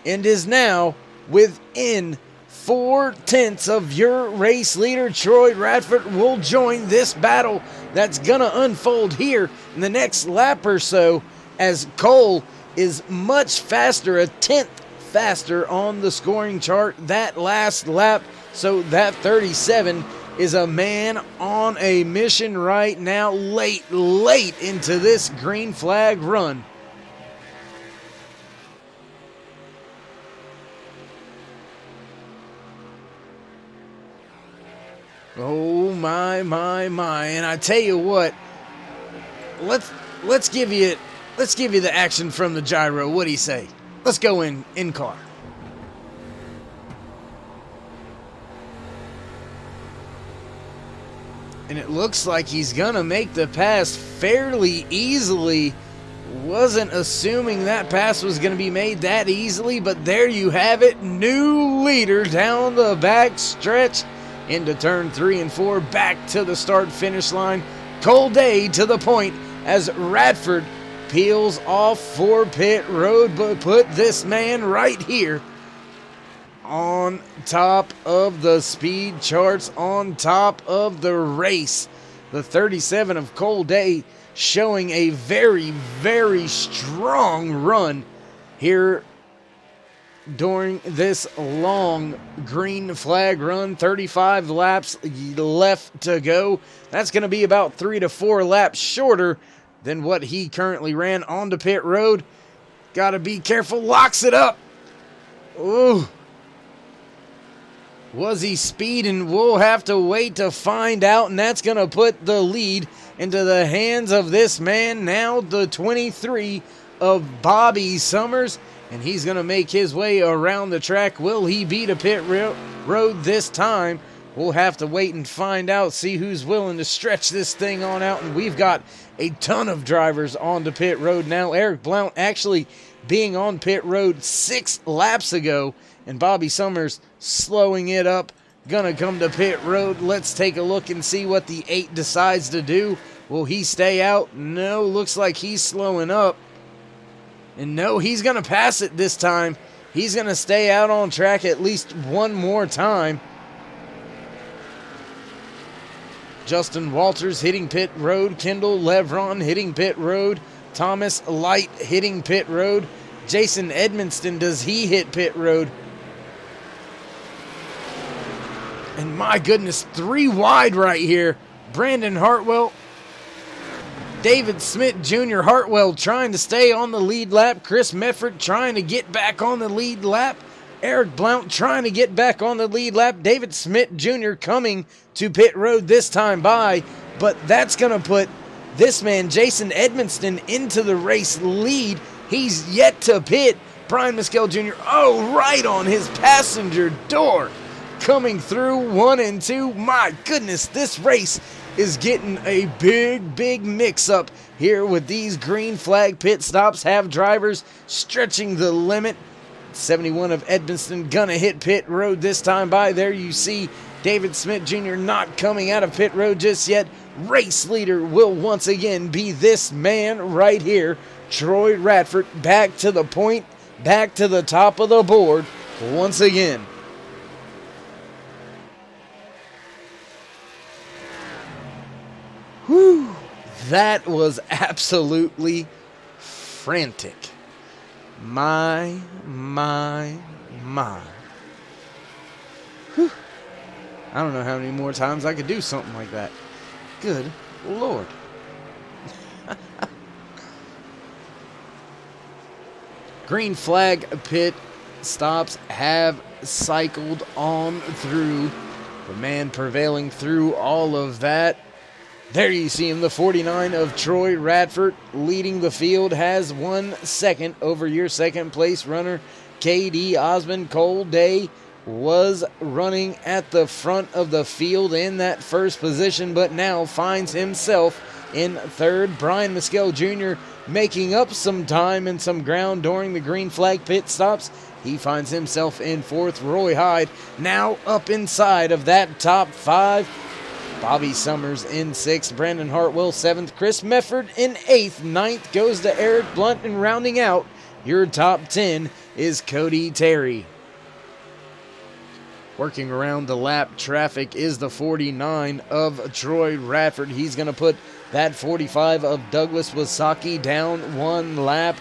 and is now within 0.4 of your race leader. Troy Radford will join this battle that's gonna unfold here in the next lap or so, as Cole is much faster, 1/10 faster on the scoring chart that last lap. So that 37 is a man on a mission right now, late into this green flag run. Oh my. And I tell you what, let's give you the action from the gyro. What do you say? Let's go in car. And it looks like he's gonna make the pass fairly easily. Wasn't assuming that pass was gonna be made that easily, but there you have it. New leader down the back stretch into turn 3 and 4, back to the start finish line. Cole Day to the point as Radford peels off for pit road, but put this man right here on top of the speed charts, on top of the race. The 37 of Cole Day showing a very strong run here during this long green flag run. 35 laps left to go. That's going to be about 3 to 4 laps shorter than what he currently ran onto pit road. Got to be careful. Locks it up. Ooh. Was he speeding? We'll have to wait to find out, and that's going to put the lead into the hands of this man now, the 23 of Bobby Summers, and he's going to make his way around the track. Will he beat a pit road this time? We'll have to wait and find out, see who's willing to stretch this thing on out. And we've got a ton of drivers on the pit road now. Eric Blount actually being on pit road 6 laps ago, and Bobby Summers slowing it up. Gonna come to pit road. Let's take a look and see what the 8 decides to do. Will he stay out? No, looks like he's slowing up. And no, he's gonna pass it this time. He's gonna stay out on track at least one more time. Justin Walters hitting pit road. Kendall Levron hitting pit road. Thomas Light hitting pit road. Jason Edmonston, does he hit pit road? And my goodness, 3 wide right here. Brandon Hartwell, David Smith Jr. Hartwell trying to stay on the lead lap. Chris Mefford trying to get back on the lead lap. Eric Blount trying to get back on the lead lap. David Smith Jr. coming to pit road this time by. But that's going to put this man, Jason Edmonston, into the race lead. He's yet to pit. Brian Mescal Jr., right on his passenger door. Coming through 1 and 2. My goodness, this race is getting a big mix-up here with these green flag pit stops. Have drivers stretching the limit. 71 of Edmonston gonna hit pit road this time by. There you see David Smith Jr. not coming out of pit road just yet. Race leader will once again be this man right here, Troy Radford, back to the point, back to the top of the board once again. Whew, that was absolutely frantic. My. Whew. I don't know how many more times I could do something like that. Good Lord. Green flag pit stops have cycled on through. The man prevailing through all of that. There you see him, the 49 of Troy Radford leading the field, has 1 second over your second place runner, KD Osmond. Cole Day was running at the front of the field in that first position, but now finds himself in third. Brian Mescal Jr. making up some time and some ground during the green flag pit stops. He finds himself in fourth. Roy Hyde now up inside of that top 5. Bobby Summers in 6th, Brandon Hartwell 7th, Chris Mefford in 8th, 9th goes to Eric Blunt, and rounding out your top 10 is Cody Terry. Working around the lap traffic is the 49 of Troy Radford. He's going to put that 45 of Douglas Wasaki down 1 lap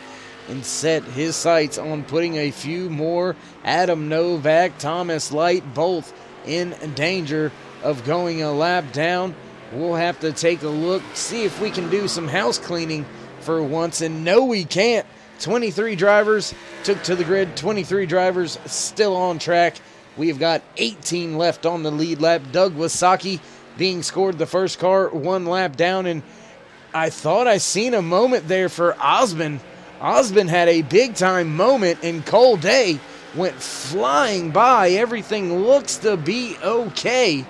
and set his sights on putting a few more. Adam Novak, Thomas Light, both in danger of going a lap down. We'll have to take a look, see if we can do some house cleaning for once, and no, we can't. 23 drivers took to the grid, 23 drivers still on track. We've got 18 left on the lead lap. Doug Wasaki being scored the first car 1 lap down, and I thought I seen a moment there for Osmond. Osmond had a big time moment, and Cole Day went flying by. Everything looks to be okay.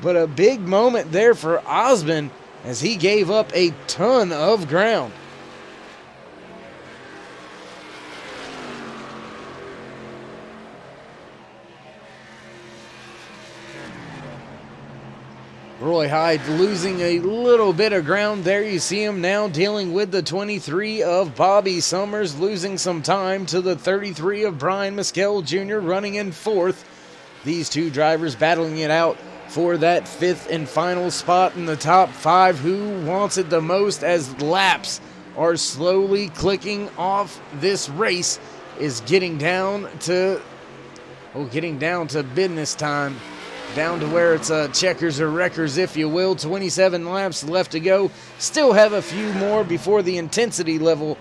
But a big moment there for Osmond as he gave up a ton of ground. Roy Hyde losing a little bit of ground. There you see him now dealing with the 23 of Bobby Summers, losing some time to the 33 of Brian Mescal Jr. running in 4th. These two drivers battling it out for that 5th and final spot in the top 5. Who wants it the most as laps are slowly clicking off? This race is getting down to business time. Down to where it's checkers or wreckers, if you will. 27 laps left to go. Still have a few more before the intensity level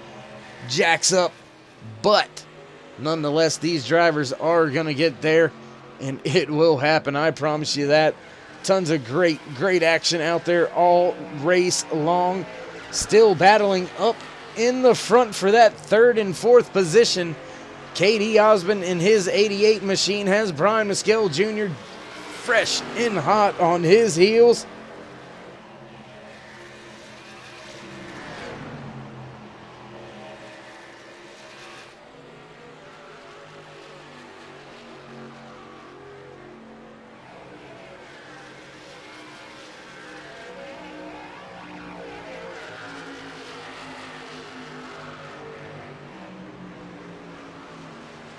jacks up. But nonetheless, these drivers are going to get there, and it will happen. I promise you that. Tons of great action out there all race long. Still battling up in the front for that 3rd and 4th position. KD Osmond in his 88 machine has Brian Mescal Jr. fresh and hot on his heels.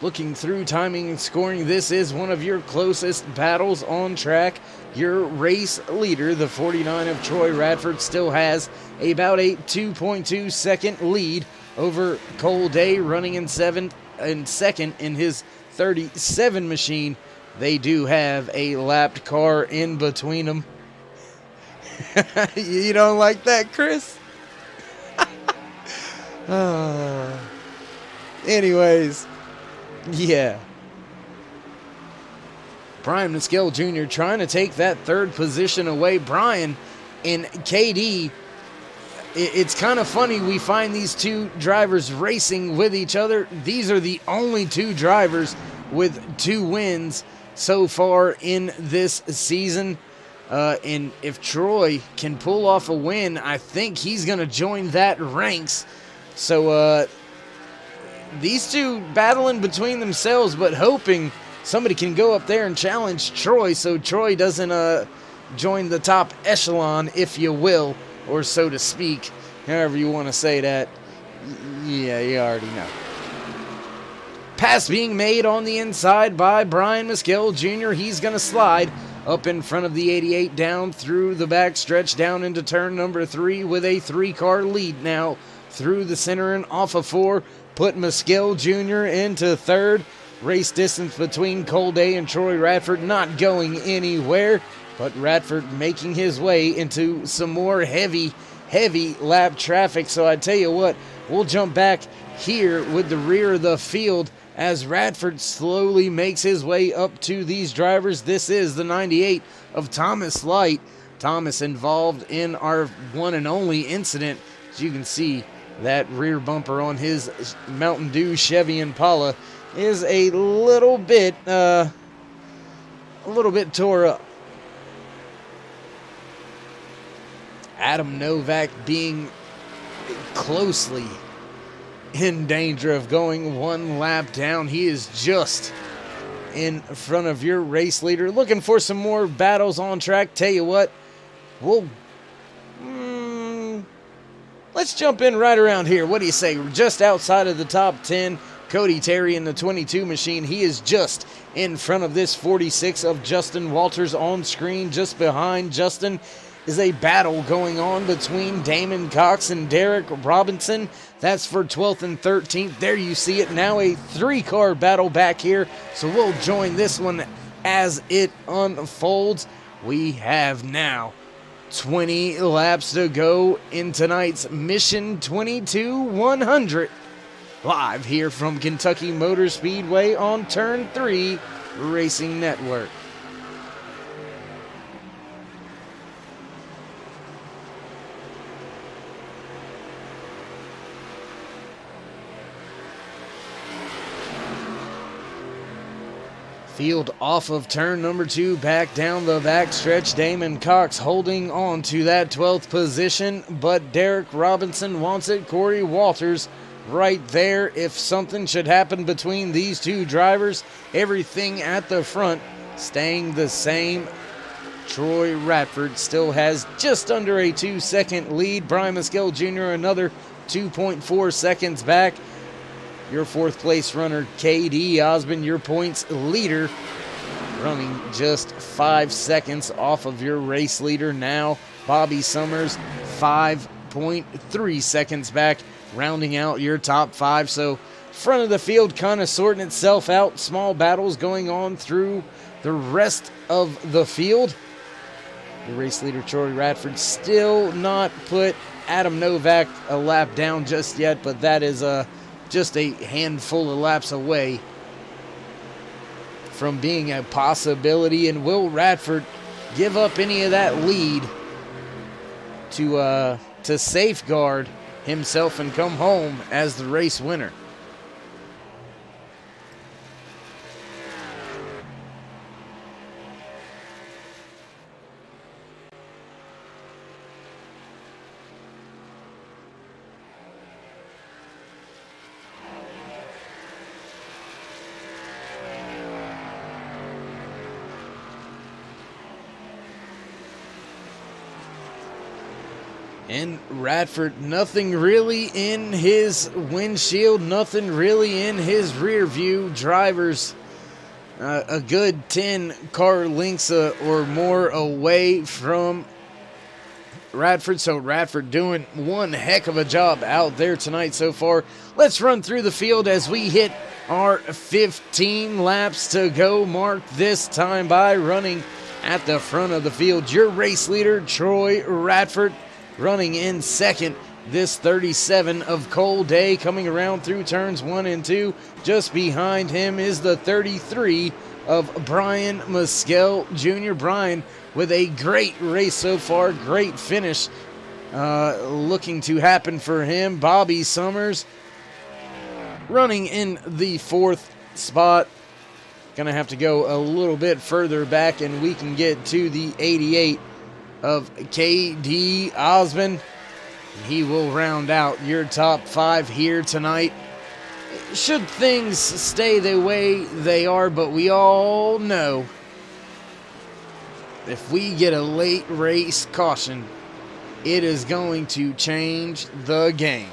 Looking through timing and scoring, this is one of your closest battles on track. Your race leader, the 49 of Troy Radford, still has about a 2.2 second lead over Cole Day, running in second in his 37 machine. They do have a lapped car in between them. You don't like that, Chris? Anyways, yeah. Brian Mescal Jr. trying to take that third position away. Brian and KD, it's kind of funny we find these two drivers racing with each other. These are the only two drivers with 2 wins so far in this season. And if Troy can pull off a win, I think he's going to join that ranks. So these two battling between themselves, but hoping somebody can go up there and challenge Troy so Troy doesn't join the top echelon, if you will, or so to speak, however you want to say that. Yeah, you already know. Pass being made on the inside by Brian Mescal Jr. He's going to slide up in front of the 88 down through the back stretch down into turn number 3 with a 3-car lead now through the center and off of 4. Put Mescal Jr. into third. Race distance between Cole Day and Troy Radford not going anywhere, but Radford making his way into some more heavy lap traffic. So I tell you what, we'll jump back here with the rear of the field as Radford slowly makes his way up to these drivers. This is the 98 of Thomas Light. Thomas involved in our one and only incident. As you can see, that rear bumper on his Mountain Dew Chevy Impala is a little bit tore up. Adam Novak being closely in danger of going one lap down. He is just in front of your race leader. Looking for some more battles on track. Tell you what, let's jump in right around here. What do you say? Just outside of the top 10. Cody Terry in the 22 machine. He is just in front of this 46 of Justin Walters on screen. Just behind Justin is a battle going on between Damon Cox and Derek Robinson. That's for 12th and 13th. There you see it. Now a 3-car battle back here. So we'll join this one as it unfolds. We have now 20 laps to go in tonight's Mission 22-100. Live here from Kentucky Motor Speedway on Turn 3 Racing Network. Field off of turn number 2, back down the back stretch. Damon Cox holding on to that 12th position, but Derek Robinson wants it. Corey Walters right there. If something should happen between these two drivers, everything at the front staying the same. Troy Radford still has just under a 2-second lead. Brian Mescal Jr. another 2.4 seconds back. Your 4th place runner, KD Osmond, your points leader, running just 5 seconds off of your race leader now. Bobby Summers, 5.3 seconds back, rounding out your top 5. So front of the field kind of sorting itself out. Small battles going on through the rest of the field. Your race leader, Troy Radford, still not put Adam Novak a lap down just yet, but that is just a handful of laps away from being a possibility. And will Radford give up any of that lead to safeguard himself and come home as the race winner? And Radford, nothing really in his windshield, nothing really in his rear view. Drivers a good 10 car lengths or more away from Radford. So Radford doing one heck of a job out there tonight so far. Let's run through the field as we hit our 15 laps to go mark, this time by running at the front of the field. Your race leader, Troy Radford, running in second. This 37 of Cole Day coming around through turns 1 and 2. Just behind him is the 33 of Brian Muskell Jr. Brian with a great race so far, great finish looking to happen for him. Bobby Summers running in the 4th spot. Gonna have to go a little bit further back and we can get to the 88 of KD Osmond. He will round out your top 5 here tonight. Should things stay the way they are, but we all know if we get a late race caution, it is going to change the game.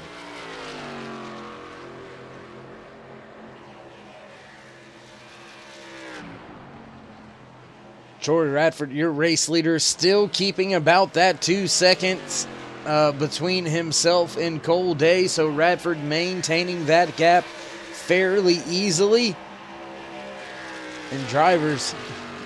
Troy Radford, your race leader, still keeping about that 2 seconds between himself and Cole Day. So Radford maintaining that gap fairly easily. And drivers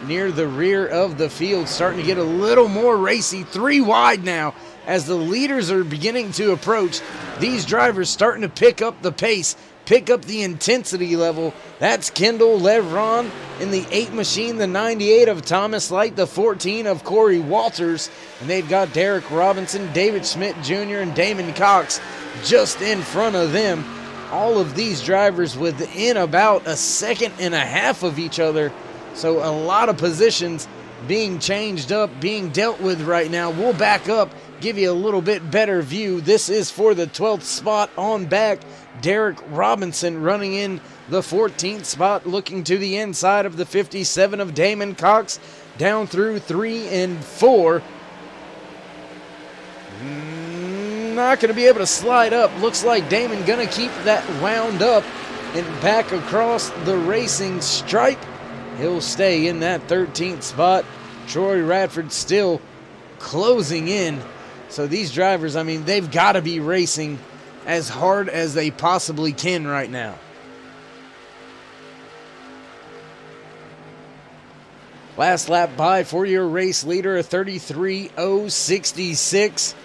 near the rear of the field starting to get a little more racy. 3 wide now as the leaders are beginning to approach. These drivers starting to pick up the pace, pick up the intensity level. That's Kendall Levron in the 8 machine, the 98 of Thomas Light, the 14 of Corey Walters. And they've got Derek Robinson, David Schmidt Jr., and Damon Cox just in front of them. All of these drivers within about 1.5 seconds of each other. So a lot of positions being changed up, being dealt with right now. We'll back up, give you a little bit better view. This is for the 12th spot on back. Derek Robinson running in the 14th spot, looking to the inside of the 57 of Damon Cox, down through 3 and 4. Not going to be able to slide up. Looks like Damon going to keep that wound up and back across the racing stripe. He'll stay in that 13th spot. Troy Radford still closing in. So these drivers, I mean, they've got to be racing as hard as they possibly can right now. Last lap by for your race leader, a 33.066.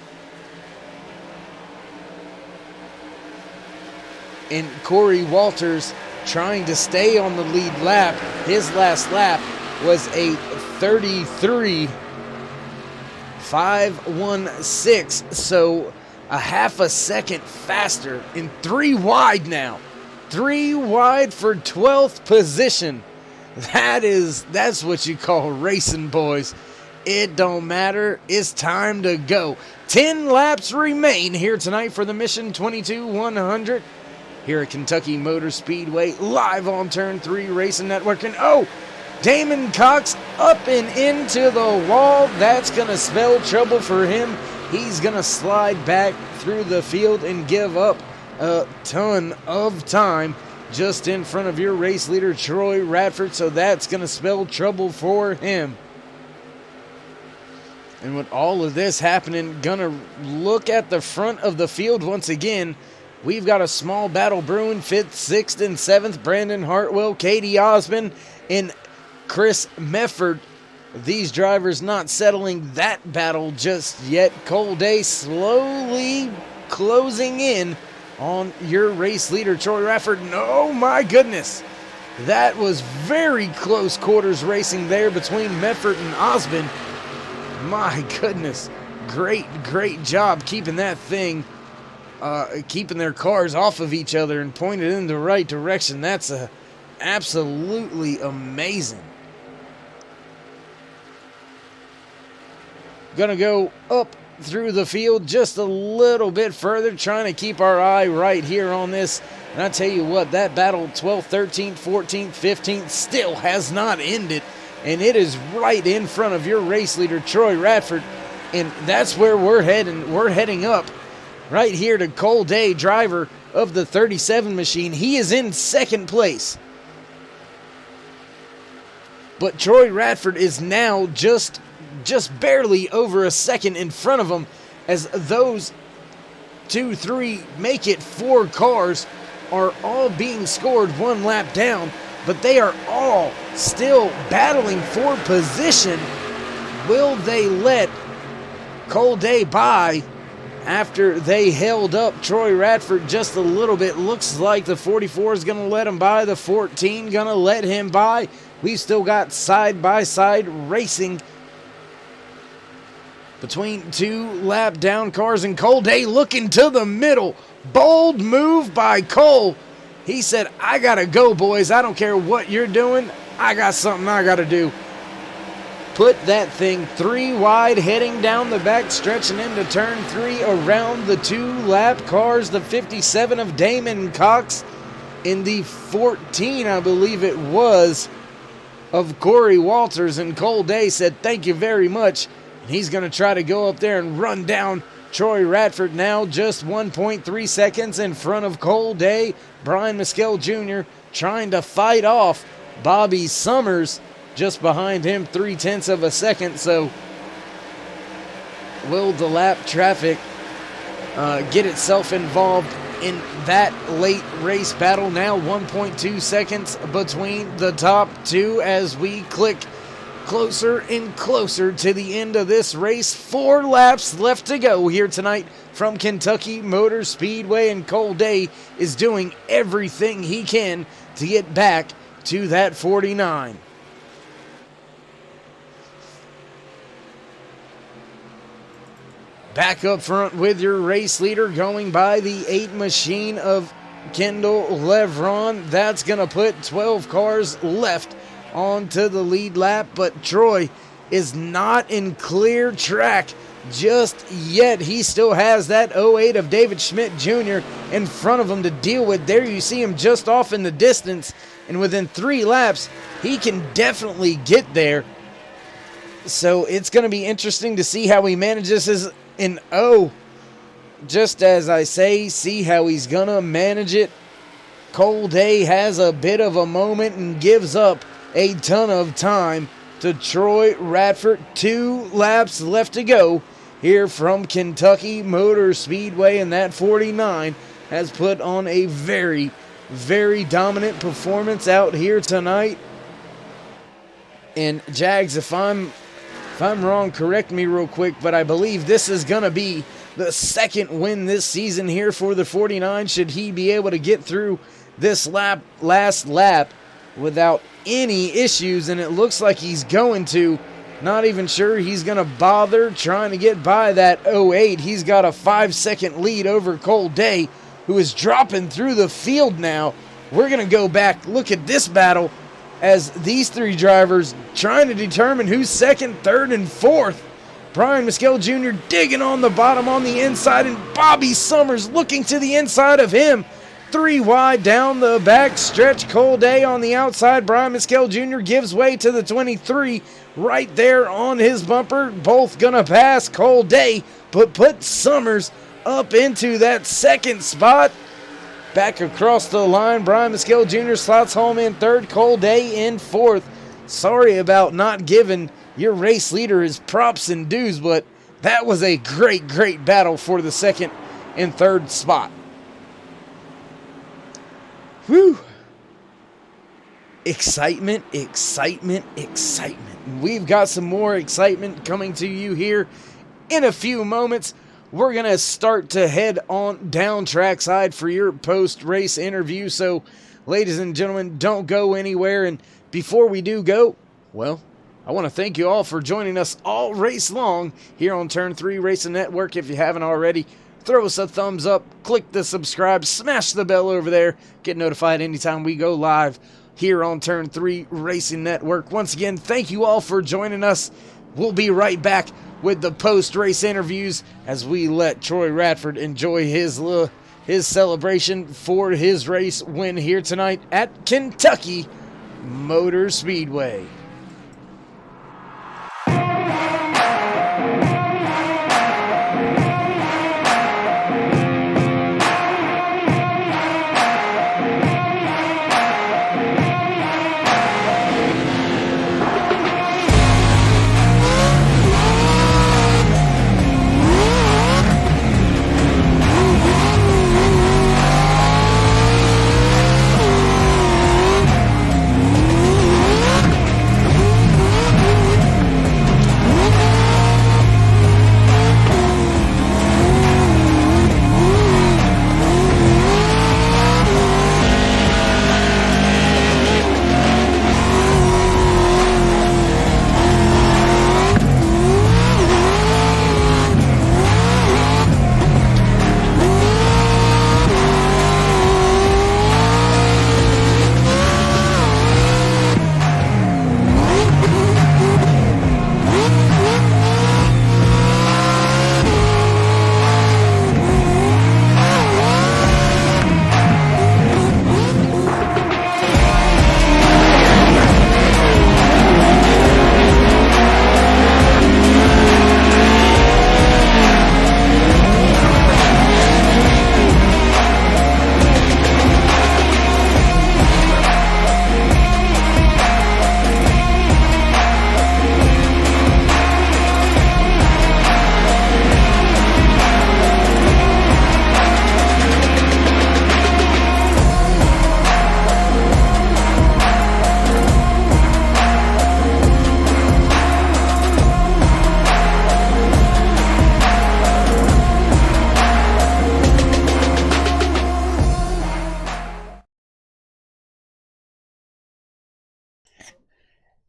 And Corey Walters trying to stay on the lead lap. His last lap was a 33.516. So a 0.5 second faster and 3 wide now. 3 wide for 12th position. That's what you call racing, boys. It don't matter. It's time to go. 10 laps remain here tonight for the Mission 22-100 here at Kentucky Motor Speedway, live on Turn 3 Racing Network. And Damon Cox up and into the wall. That's going to spell trouble for him. He's going to slide back through the field and give up a ton of time just in front of your race leader, Troy Radford. So that's going to spell trouble for him. And with all of this happening, going to look at the front of the field once again. We've got a small battle brewing. 5th, 6th, and 7th, Brandon Hartwell, Katie Osmond, and Chris Mefford. These drivers not settling that battle just yet. Cole Day slowly closing in on your race leader, Troy Radford. Oh my goodness. That was very close quarters racing there between Mefford and Osmond. My goodness. Great job keeping that thing, keeping their cars off of each other and pointed in the right direction. That's absolutely amazing. Gonna go up through the field just a little bit further, trying to keep our eye right here on this. And I tell you what, that battle 12th, 13th, 14th, 15th still has not ended. And it is right in front of your race leader, Troy Radford. And that's where we're heading. We're heading up right here to Cole Day, driver of the 37 machine. He is in second place. But Troy Radford is now just barely over a second in front of him, as those 2, 3, make it 4 cars are all being scored one lap down, but they are all still battling for position. Will they let Cole Day by after they held up Troy Radford just a little bit? Looks like the 44 is going to let him by, the 14 going to let him by. We've still got side-by-side racing between 2 lap down cars, and Cole Day looking to the middle. Bold move by Cole. He said, I got to go, boys. I don't care what you're doing. I got something I got to do. Put that thing 3 wide, heading down the back stretch and into turn 3 around the 2 lap cars. The 57 of Damon Cox in the 14, I believe it was, of Corey Walters. And Cole Day said, thank you very much. And he's going to try to go up there and run down Troy Radford, now just 1.3 seconds in front of Cole Day. Brian Mescal Jr. trying to fight off Bobby Summers just behind him, 0.3 of a second. So will the lap traffic get itself involved in that late race battle? Now 1.2 seconds between the top 2 as we click closer and closer to the end of this race. 4 laps left to go here tonight from Kentucky Motor Speedway, and Cole Day is doing everything he can to get back to that 49. Back up front with your race leader, going by the 8 machine of Kendall Levron. That's going to put 12 cars left onto the lead lap, but Troy is not in clear track just yet. He still has that 08 of David Schmidt Jr. in front of him to deal with. There you see him just off in the distance, and within 3 laps, he can definitely get there. So it's going to be interesting to see how he manages his an O. Just as I say, see how he's going to manage it. Cole Day has a bit of a moment and gives up a ton of time to Troy Radford. 2 laps left to go here from Kentucky Motor Speedway, and that 49 has put on a very, very dominant performance out here tonight. And Jags, if I'm wrong, correct me real quick, but I believe this is going to be the second win this season here for the 49. Should he be able to get through this last lap without any issues, and it looks like he's going to. Not even sure he's going to bother trying to get by that 08. He's got a 5-second lead over Cole Day, who is dropping through the field now. We're going to go back, look at this battle as these 3 drivers trying to determine who's second, third, and fourth. Brian Mescal Jr. digging on the bottom on the inside, and Bobby Summers looking to the inside of him. 3 wide down the back stretch. Cole Day on the outside. Brian Mescal Jr. gives way to the 23 right there on his bumper. Both gonna pass Cole Day, but put Summers up into that second spot. Back across the line, Brian Mescal Jr. slots home in third. Cole Day in fourth. Sorry about not giving your race leader his props and dues, but that was a great, great battle for the second and third spot. Whew. Excitement, excitement, excitement. We've got some more excitement coming to you here in a few moments. We're going to start to head on down trackside for your post-race interview. So, ladies and gentlemen, don't go anywhere. And before we do go, well, I want to thank you all for joining us all race long here on Turn 3 Racing Network. If you haven't already, throw us a thumbs up, click the subscribe, smash the bell over there, get notified anytime we go live here on Turn 3 Racing Network. Once again, thank you all for joining us. We'll be right back with the post-race interviews as we let Troy Radford enjoy his celebration for his race win here tonight at Kentucky Motor Speedway.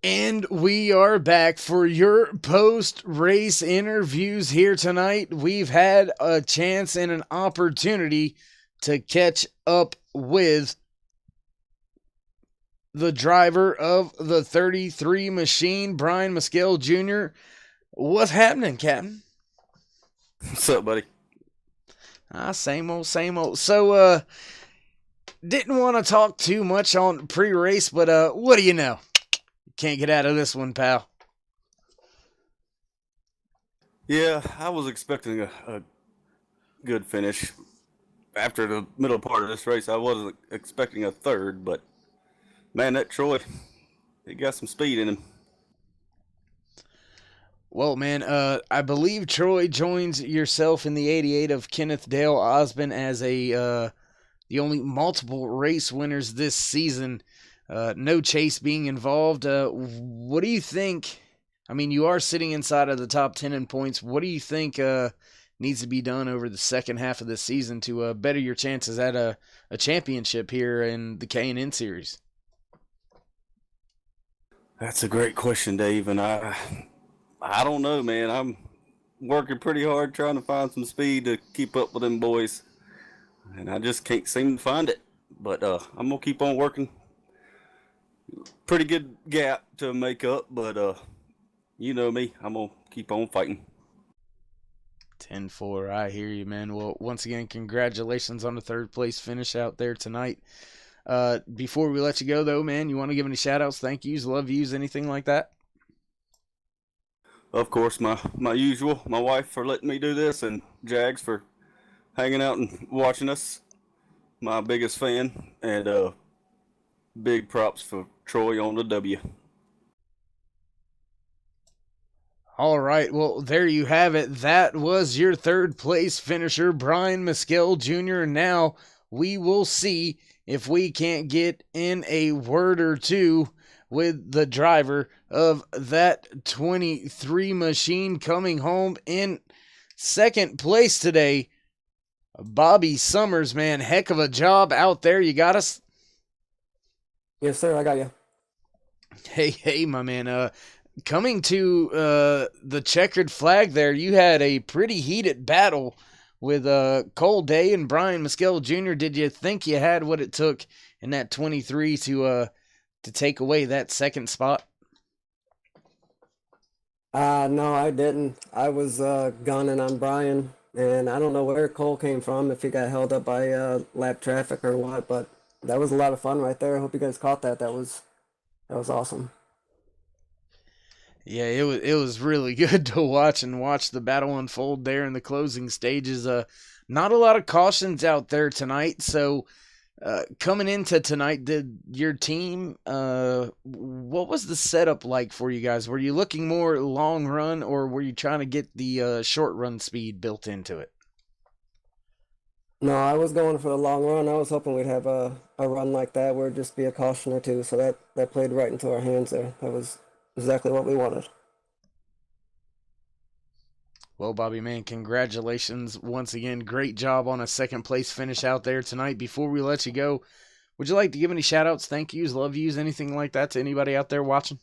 And we are back for your post race interviews here tonight. We've had a chance and an opportunity to catch up with the driver of the 33 machine, Brian Mescal Jr. What's happening, Captain? What's up, buddy? Same old, same old. So, didn't want to talk too much on pre-race, but what do you know? Can't get out of this one, pal. Yeah, I was expecting a good finish. After the middle part of this race, I wasn't expecting a third, but man, that Troy, he got some speed in him. Well, man, I believe Troy joins yourself in the 88 of Kenneth Dale Osmond as the only multiple race winners this season. No Chase being involved. What do you think? I mean, you are sitting inside of the top 10 in points. What do you think needs to be done over the second half of this season to better your chances at a championship here in the K&N Series? That's a great question, Dave, and I don't know, man. I'm working pretty hard trying to find some speed to keep up with them boys, and I just can't seem to find it. But I'm gonna keep on working. Pretty good gap to make up, but you know me, I'm gonna keep on fighting. 10-4, I hear you, man. Well, once again, congratulations on the third place finish out there tonight. Before we let you go, though, man, you want to give any shout-outs, thank yous, love yous, anything like that? Of course, my usual, my wife for letting me do this, and Jags for hanging out and watching us. My biggest fan, and big props for Troy on the W. All right, well, there you have it. That was your third place finisher, Brian Mescal Jr. Now we will see if we can't get in a word or two with the driver of that 23 machine coming home in second place today. Bobby Summers, man, heck of a job out there. You got us? Yes, sir. I got you. Hey, my man. Coming to the checkered flag there, you had a pretty heated battle with Cole Day and Brian Mescal Jr. Did you think you had what it took in that 23 to take away that second spot? No, I didn't. I was gunning on Brian, and I don't know where Cole came from, if he got held up by lap traffic or what, but that was a lot of fun right there. I hope you guys caught that. That was awesome. Yeah, it was really good to watch the battle unfold there in the closing stages. Not a lot of cautions out there tonight, so coming into tonight, did your team, what was the setup like for you guys? Were you looking more long run, or were you trying to get the short run speed built into it? No, I was going for the long run. I was hoping we'd have a run like that where it'd just be a caution or two, so that played right into our hands there. That was exactly what we wanted. Well, Bobby, man, congratulations once again. Great job on a second place finish out there tonight. Before we let you go, would you like to give any shout outs, thank yous, love yous, anything like that to anybody out there watching?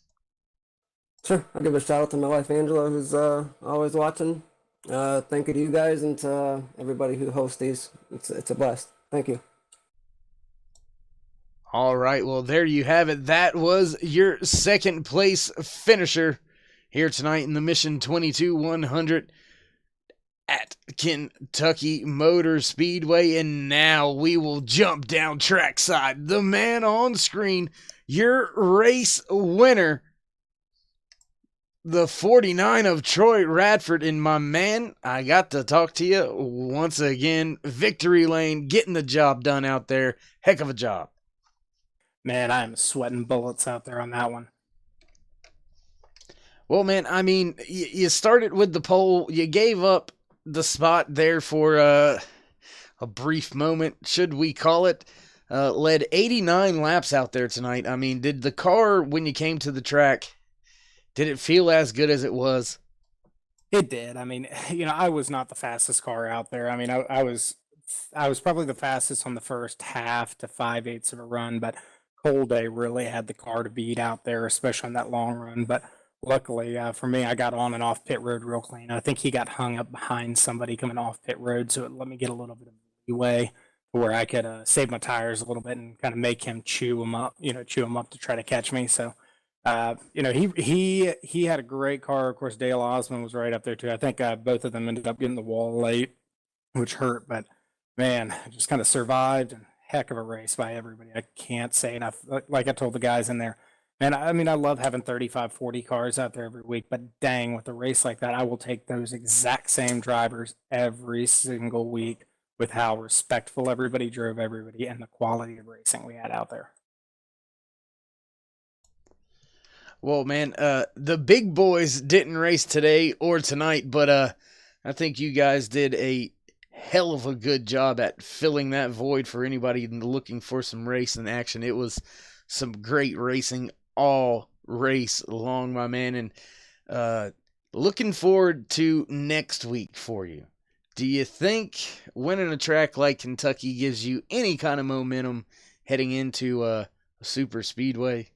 Sure. I'll give a shout out to my wife Angela, who's always watching. Thank you to you guys and to everybody who hosts these. It's a blast. Thank you. All right, well, there you have it. That was your second place finisher here tonight in the Mission 22-100 at Kentucky Motor Speedway. And now we will jump down trackside. The man on screen, your race winner, the 49 of Troy Radford. And my man, I got to talk to you once again. Victory lane, getting the job done out there. Heck of a job. Man, I am sweating bullets out there on that one. Well, man, I mean, you started with the pole. You gave up the spot there for a brief moment, should we call it. Led 89 laps out there tonight. I mean, did the car, when you came to the track, did it feel as good as it was? It did. I mean, I was not the fastest car out there. I mean, I was probably the fastest on the first half to 5/8 of a run, but Cold Day really had the car to beat out there, especially on that long run. But luckily for me, I got on and off pit road real clean. I think he got hung up behind somebody coming off pit road, so it let me get a little bit of leeway where I could save my tires a little bit and kind of make him chew them up, chew them up to try to catch me. So, he had a great car. Of course, Dale Osmond was right up there too. I think both of them ended up getting the wall late, which hurt, but man, just kind of survived, and heck of a race by everybody. I can't say enough. Like I told the guys in there, man, I mean, I love having 35, 40 cars out there every week, but dang, with a race like that, I will take those exact same drivers every single week with how respectful everybody drove everybody and the quality of racing we had out there. Well, man, the big boys didn't race today or tonight, but I think you guys did a hell of a good job at filling that void for anybody looking for some racing action. It was some great racing all race long, my man, and looking forward to next week for you. Do you think winning a track like Kentucky gives you any kind of momentum heading into a super speedway?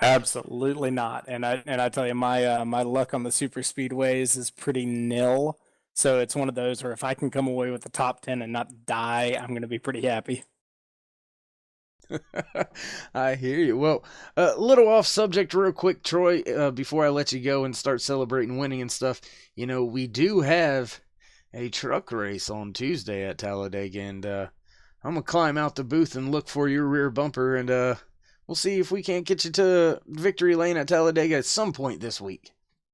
Absolutely not. And I tell you, my luck on the super speedways is pretty nil. So it's one of those where if I can come away with the top 10 and not die, I'm going to be pretty happy. I hear you. Well, a little off subject real quick, Troy, before I let you go and start celebrating winning and stuff. We do have a truck race on Tuesday at Talladega, and I'm going to climb out the booth and look for your rear bumper, and we'll see if we can't get you to victory lane at Talladega at some point this week.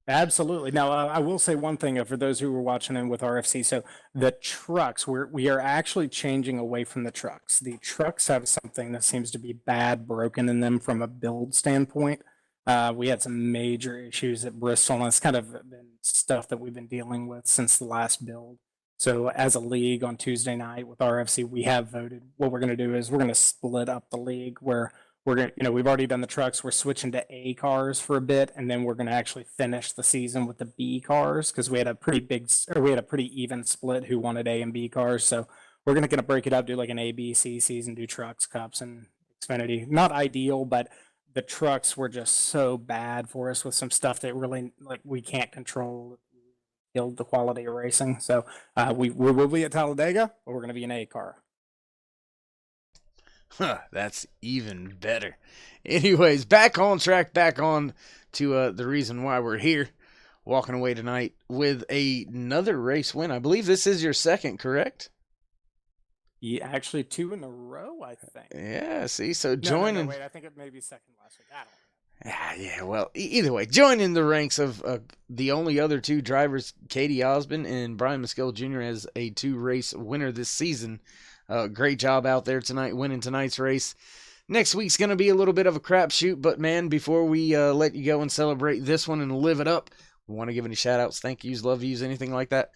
Absolutely. Now, I will say one thing for those who were watching in with RFC. So the trucks, we are actually changing away from the trucks. The trucks have something that seems to be bad, broken in them from a build standpoint. We had some major issues at Bristol, and it's kind of been stuff that we've been dealing with since the last build. So as a league on Tuesday night with RFC, we have voted. What we're going to do is we're going to split up the league where we're going to, we've already done the trucks. We're switching to A cars for a bit, and then we're going to actually finish the season with the B cars because we had a pretty even split who wanted A and B cars. So we're going to break it up, do like an A, B, C season, do trucks, cups, and Xfinity. Not ideal, but the trucks were just so bad for us with some stuff that really we can't control. Killed the quality of racing. So we will be at Talladega, but we're going to be an A car. Huh, that's even better. Anyways, back on track, back on to the reason why we're here. Walking away tonight with another race win. I believe this is your second, correct? Yeah, actually 2 in a row, I think. Yeah, see, so No, wait, I think it may be second last week. I don't know. Yeah, well, either way, joining the ranks of the only other 2 drivers, Katie Osmond and Brian Mescal Jr. as a 2-race winner this season. Great job out there tonight, winning tonight's race. Next week's going to be a little bit of a crapshoot, but man, before we let you go and celebrate this one and live it up, we want to give any shout-outs, thank yous, love yous, anything like that?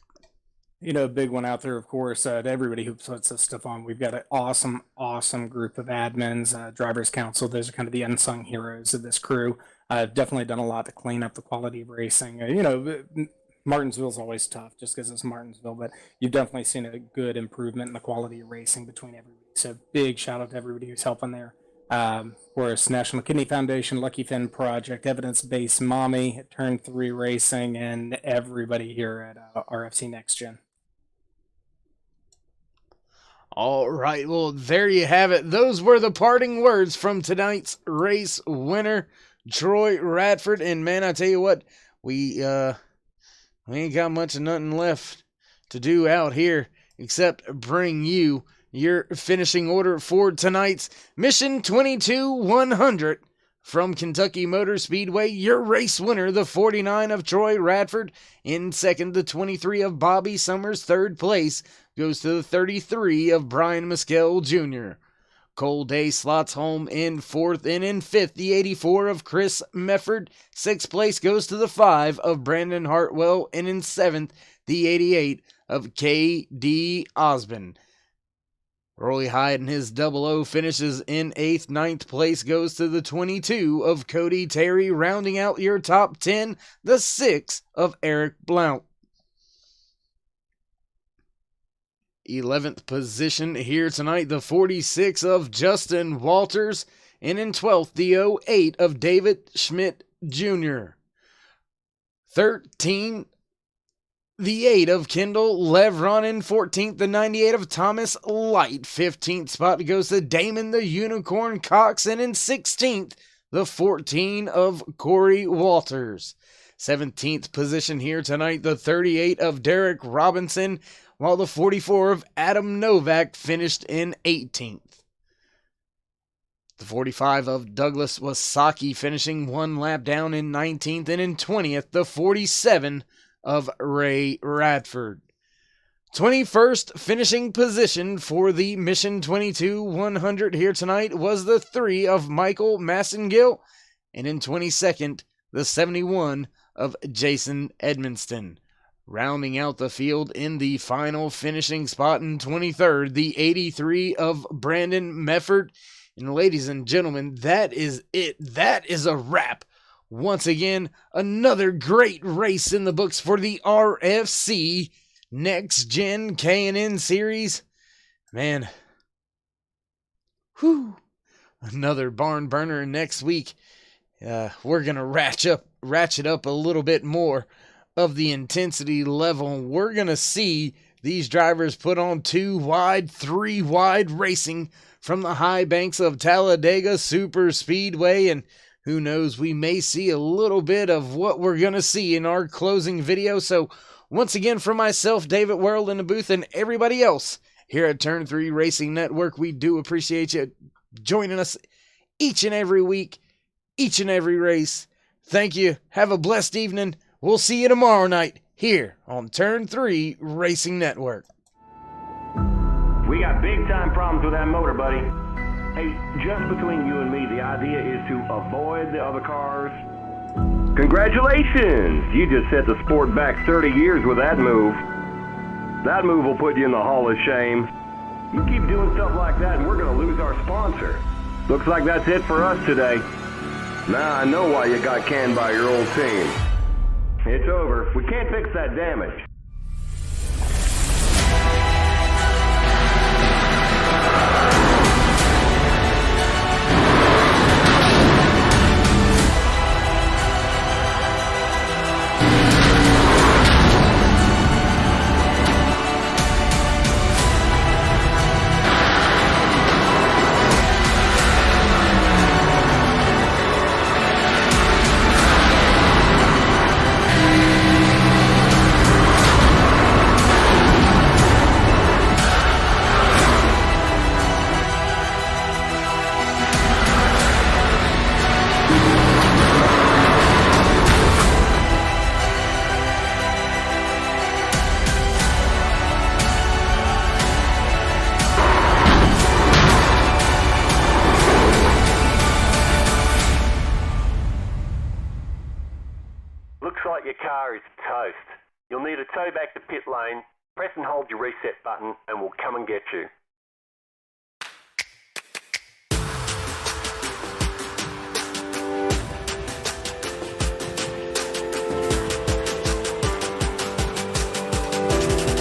A big one out there, of course, to everybody who puts this stuff on. We've got an awesome group of admins, drivers council. Those are kind of the unsung heroes of this crew. I've definitely done a lot to clean up the quality of racing. Martinsville's always tough just because it's Martinsville, but you've definitely seen a good improvement in the quality of racing between everybody. So big shout out to everybody who's helping there. Of course, National Kidney Foundation, Lucky Finn Project, Evidence Based Mommy, Turn 3 Racing, and everybody here at RFC NextGen. All right, well, there you have it. Those were the parting words from tonight's race winner, Troy Radford. And man, I tell you what, we ain't got much of nothing left to do out here except bring you your finishing order for tonight's Mission 22-100 from Kentucky Motor Speedway. Your race winner, the 49 of Troy Radford. In second, the 23 of Bobby Summers. Third place goes to the 33 of Brian Mescal Jr. Cole Day slots home in fourth, and in fifth, the 84 of Chris Mefford. Sixth place goes to the 5 of Brandon Hartwell, and in seventh, the 88 of K.D. Osmond. Roy Hyde and his 00 finishes in 8th. 9th place goes to the 22 of Cody Terry. Rounding out your top 10, the 6 of Eric Blount. 11th position here tonight, the 46 of Justin Walters. And in 12th, the 08 of David Schmidt Jr. 13, the 8 of Kendall Levron. In 14th, the 98 of Thomas Light. 15th spot goes to Damon the Unicorn Cox. And in 16th, the 14 of Corey Walters. 17th position here tonight, the 38 of Derek Robinson, while the 44 of Adam Novak finished in 18th. The 45 of Douglas Wasaki finishing one lap down in 19th, and in 20th, the 47 of Ray Radford. 21st finishing position for the Mission 22 100 here tonight was the 3 of Michael Massengill, and in 22nd, the 71 of Jason Edmonston. Rounding out the field in the final finishing spot in 23rd, the 83 of Brandon Mefford. And ladies and gentlemen, that is it. That is a wrap. Once again, another great race in the books for the RFC NextGen K&N Series. Man, whew, another barn burner next week. We're going to ratchet up a little bit more of the intensity level. We're going to see these drivers put on 2 wide, 3 wide racing from the high banks of Talladega Super Speedway, and who knows, we may see a little bit of what we're going to see in our closing video. So once again, for myself, David Worrell in the booth, and everybody else here at Turn 3 Racing Network, we do appreciate you joining us each and every week, each and every race. Thank you. Have a blessed evening. We'll see you tomorrow night here on Turn 3 Racing Network. We got big time problems with that motor, buddy. Hey, just between you and me, the idea is to avoid the other cars. Congratulations! You just set the sport back 30 years with that move. That move will put you in the Hall of Shame. You keep doing stuff like that and we're going to lose our sponsor. Looks like that's it for us today. Now I know why you got canned by your old team. It's over. We can't fix that damage. Looks like your car is toast. You'll need a tow back to pit lane. Press and hold your reset button and we'll come and get you.